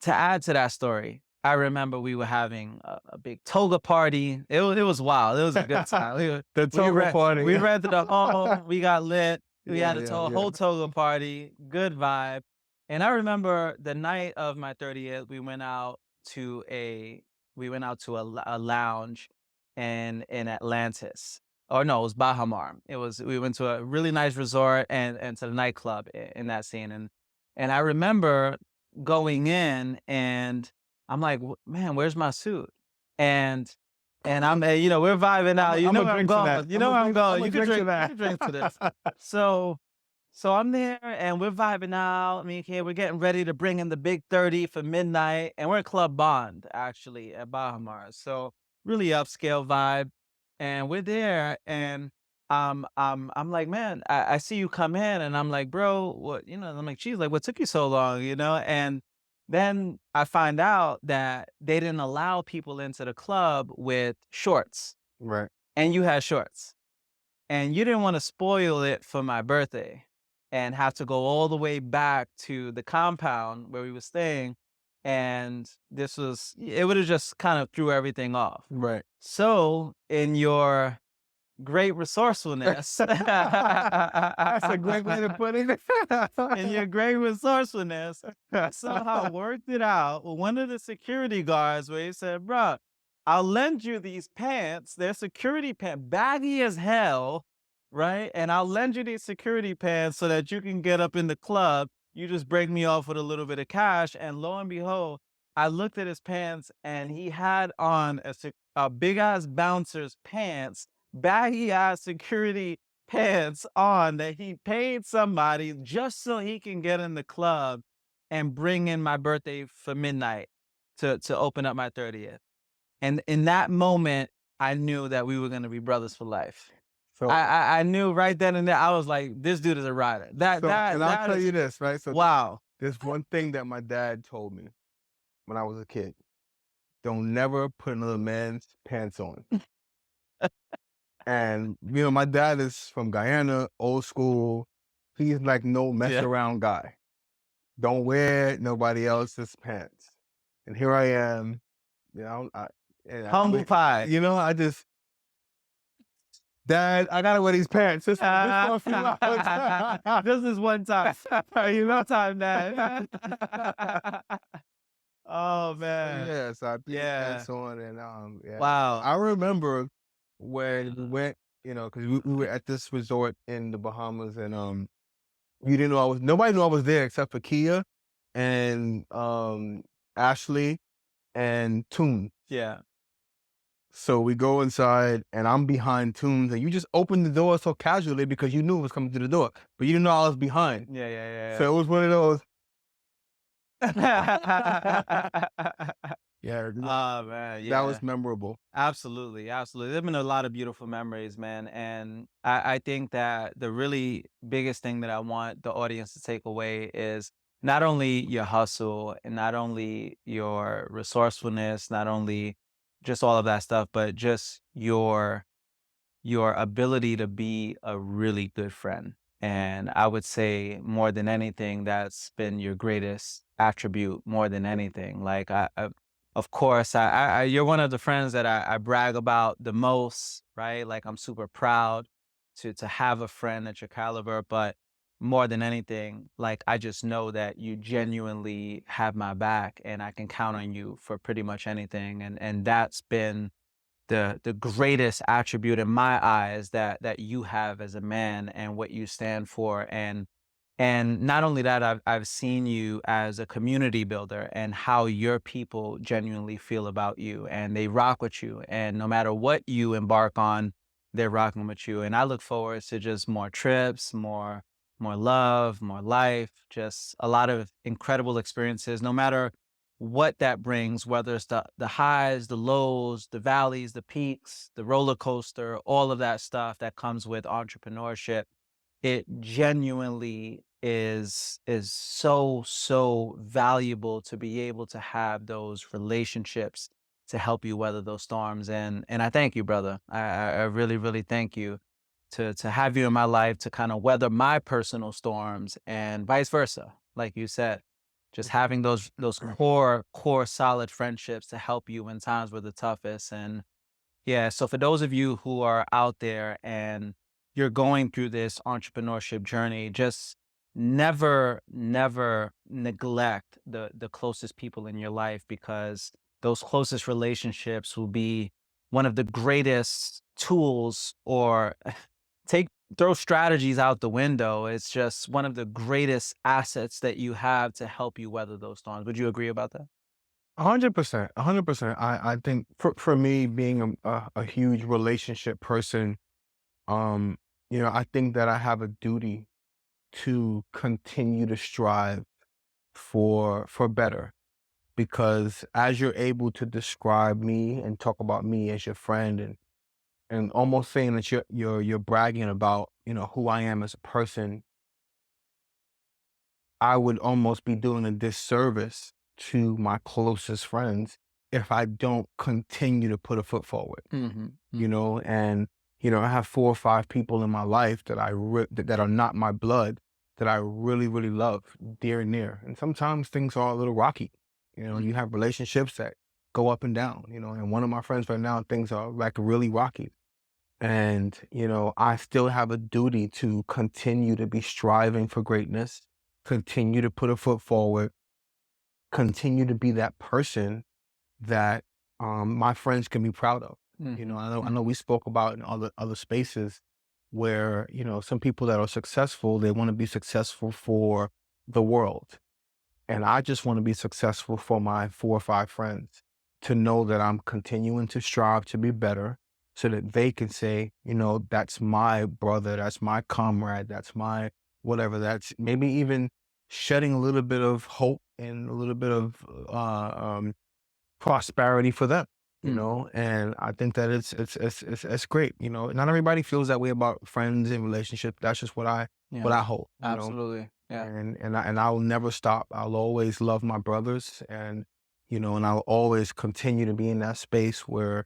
to add to that story, I remember we were having a big toga party. It was wild. It was a good time. The toga party. We rented a home. We got lit. We Yeah, had a yeah, whole yeah. toga party. Good vibe. And I remember the night of my 30th, to a a lounge in Atlantis. Or no, it was Bahamar. We went to a really nice resort and to the nightclub in that scene. And I remember going in, and I'm like, Man, where's my suit?" And we're vibing out. You I'm know a where I'm drink to that. going. You know where I'm I'm going. a You could drink to drink. You that. could drink to this. So I'm there, and we're vibing out. I mean, okay, we're getting ready to bring in the big 30 for midnight, and we're at Club Bond actually at Bahamar. So really upscale vibe, and we're there, and I'm like, man, I see you come in, and I'm like, bro, what, I'm like, geez, like, what took you so long, And then I find out that they didn't allow people into the club with shorts, Right. and you had shorts, and you didn't want to spoil it for my birthday and have to go all the way back to the compound where we were staying. And it would have just kind of threw everything off. Right. So, in your great resourcefulness, That's a great way to put it. in your great resourcefulness, you somehow worked it out with one of the security guards where he said, "Bruh, I'll lend you these pants. They're security pants, baggy as hell, right? And I'll lend you these security pants so that you can get up in the club. You just break me off with a little bit of cash." And lo and behold, I looked at his pants, and he had on a big ass bouncer's pants, baggy ass security pants on, that he paid somebody just so he can get in the club and bring in my birthday for midnight to open up my 30th. And in that moment, I knew that we were gonna be brothers for life. So I knew right then and there. I was like, this dude is a rider. and I'll That tell is you this, right? So wow. there's one thing that my dad told me when I was a kid. Don't never put another man's pants on. And my dad is from Guyana, old school. He's like no mess Yeah. around guy. Don't wear nobody else's pants. And here I am, you know, I, Humble pie. I just, Dad, I gotta wear these pants. This for a few hours. This is one time. you know? Time, man. Oh So man. yeah, so I put these Yeah. pants on, and yeah. Wow. I remember when we went, because we were at this resort in the Bahamas, and you didn't know nobody knew I was there except for Kia and Ashley and Toon. Yeah. So we go inside, and I'm behind Tunes, and you just opened the door so casually because you knew it was coming to the door, but you didn't know I was behind. Yeah, yeah, So it was one of those. yeah. Yeah, Oh man, that was yeah. memorable. Absolutely, absolutely. There've been a lot of beautiful memories, man. And I think that the really biggest thing that I want the audience to take away is not only your hustle and not only your resourcefulness, not only just all of that stuff, but just your ability to be a really good friend. And I would say more than anything, that's been your greatest attribute more than anything. Like of course, you're one of the friends that I brag about the most, right? Like I'm super proud to have a friend at your caliber, but more than anything, like I just know that you genuinely have my back and I can count on you for pretty much anything. And that's been the greatest attribute in my eyes that you have as a man and what you stand for. And not only that, I've seen you as a community builder and how your people genuinely feel about you and they rock with you, and no matter what you embark on, they're rocking with you. And I look forward to just more trips, more love, more life, just a lot of incredible experiences, no matter what that brings, whether it's the highs, the lows, the valleys, the peaks, the roller coaster, all of that stuff that comes with entrepreneurship. It genuinely is so valuable to be able to have those relationships to help you weather those storms. And I thank you, brother. I really thank you to have you in my life to kind of weather my personal storms and vice versa. Like you said, just having those core solid friendships to help you when times were the toughest. And yeah, so for those of you who are out there and you're going through this entrepreneurship journey, just never neglect the closest people in your life, because those closest relationships will be one of the greatest tools, or take throw strategies out the window. It's just one of the greatest assets that you have to help you weather those storms. Would you agree about that? 100%, 100%. I think for me, being a huge relationship person, um, I think that I have a duty to continue to strive for better, because as you're able to describe me and talk about me as your friend, and almost saying that you're bragging about, who I am as a person, I would almost be doing a disservice to my closest friends if I don't continue to put a foot forward, Mhm, and I have 4 or 5 people in my life that that are not my blood, that I really love dear and near. And sometimes things are a little rocky. You mhm. have relationships that go up and down, and one of my friends right now, things are like really rocky. And, I still have a duty to continue to be striving for greatness, continue to put a foot forward, continue to be that person that my friends can be proud of. Mhm, I know mhm. we spoke about in other spaces where, some people that are successful, they want to be successful for the world. And I just want to be successful for my 4 or 5 friends, to know that I'm continuing to strive to be better, so that they can say, that's my brother, that's my comrade, that's my whatever, that's maybe even shedding a little bit of hope and a little bit of prosperity for them. Mhm. And I think that it's great. Not everybody feels that way about friends and relationships. That's just Yeah, what I hold. absolutely. Yeah. And I will never stop. I'll always love my brothers, and I'll always continue to be in that space where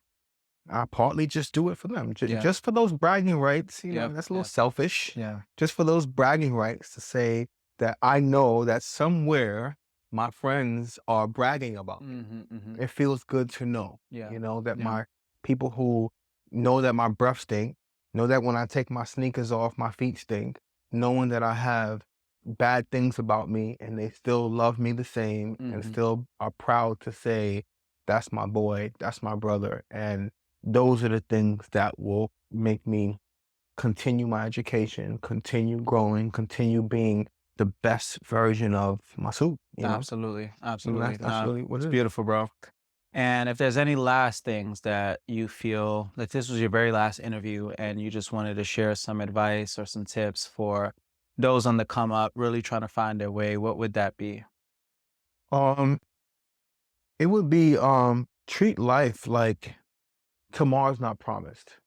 I partly just do it for them, Yeah. just for those bragging rights. Yep. That's a little Yep. selfish. Yeah. Just for those bragging rights to say that I know that somewhere my friends are bragging about me. Mhm, mhm. It feels good to know, Yeah. that Yeah. my people who know that my breath stink, know that when I take my sneakers off, my feet stink, knowing that I have bad things about me and they still love me the same and Mhm. still are proud to say, that's my boy, that's my brother. And those are the things that will make me continue my education, continue growing, continue being the best version of Masud, Absolutely. And Absolutely. that's No, really what it's it is. beautiful, bro. And if there's any last things that you feel like this was your very last interview and you just wanted to share some advice or some tips for those on the come up, really trying to find their way, what would that be? Um, it would be treat life like tomorrow's not promised.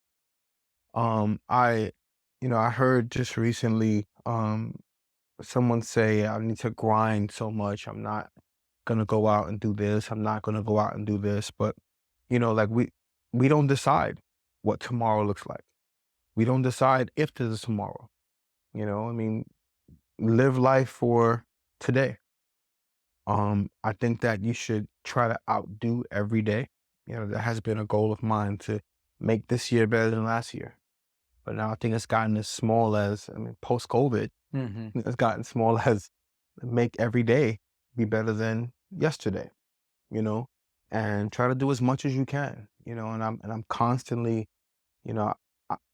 I I heard just recently someone say I need to grind so much. I'm not gonna go out and do this. I'm not gonna go out and do this. But like we don't decide what tomorrow looks like. We don't decide if there's a tomorrow. I mean, live life for today. I think that you should try to outdo every day. That has been a goal of mine to make this year better than last year. But now I think it's gotten as small as, I mean, post COVID, Mhm. it's gotten small as make every day be better than yesterday, you know, and try to do as much as you can, and I'm constantly, you know,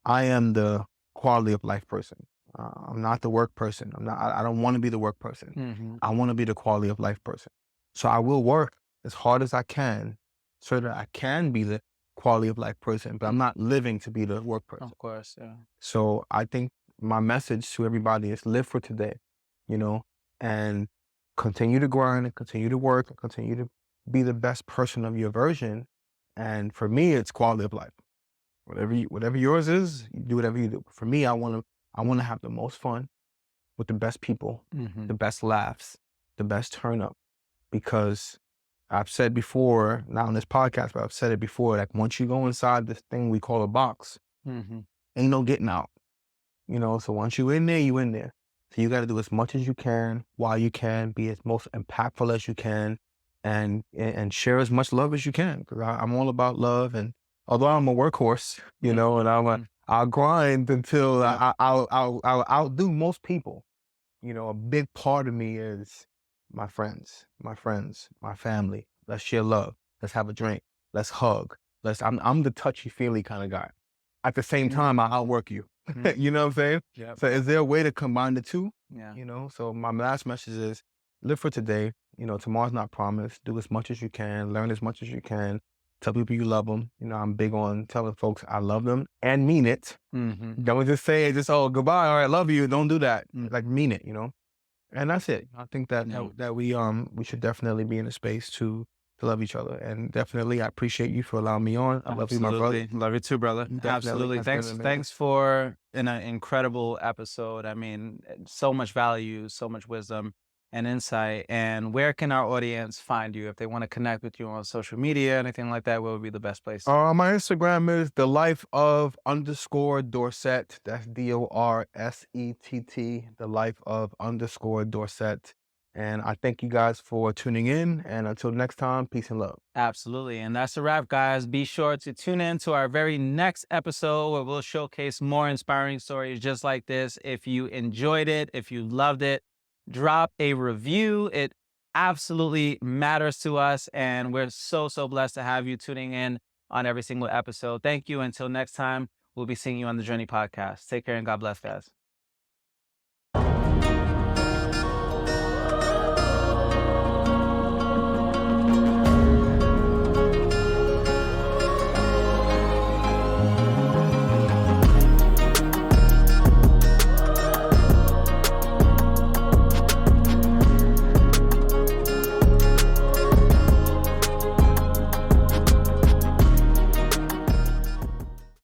I am the quality of life person. I'm not the work person. I don't want to be the work person. Mhm. I want to be the quality of life person. So I will work as hard as I can so that I can be the quality of life person, but I'm not living to be the work person. Of course, yeah. So I think my message to everybody is live for today, you know, and continue to grind and continue to work and continue to be the best person of your version. And for me, it's quality of life. Whatever yours is, you do whatever you do. For me, I wanna have the most fun with the best people, Mhm. the best laughs, the best turn up. Because I've said before, not on this podcast, but I've said it before, like once you go inside this thing we call a box, Mhm. ain't no getting out. So once you in there, you in there. So you got to do as much as you can while you can, be as most impactful as you can, and share as much love as you can. Because I'm all about love, and although I'm a workhorse, and Mhm. I'll grind until Yep. I'll outdo most people. A big part of me is my family. Let's share love. Let's have a drink. Let's hug. I'm the touchy feely kind of guy. At the same Mhm. time, I outwork you. Mhm. You know what I'm saying? Yep. So is there a way to combine the two? Yeah. So my last message is live for today. Tomorrow's not promised. Do as much as you can, learn as much as you can. Tell people you love them. I'm big on telling folks I love them and mean it. Mhm. Don't just say it, just, oh, goodbye, all right, love you. Don't do that. Like, Mhm. mean it. And that's it. I think that Yeah. we should definitely be in a space to love each other. And definitely I appreciate you for allowing me on. I love you, my brother. Absolutely. Love you too, brother. Definitely Absolutely. has been Thanks. amazing. Thanks for an incredible episode. I mean, so much value, so much wisdom and insight. And where can our audience find you if they want to connect with you on social media, anything like that? What would be the best place? My Instagram is the life of underscore Dorsett. That's Dorsett. The life of underscore Dorsett. And I thank you guys for tuning in. And until next time, peace and love. Absolutely. And that's a wrap, guys. Be sure to tune in to our very next episode where we'll showcase more inspiring stories just like this. If you enjoyed it, if you loved it, drop a review. It absolutely matters to us. And we're so, so blessed to have you tuning in on every single episode. Thank you. Until next time, we'll be seeing you on the Journey podcast. Take care and God bless, guys.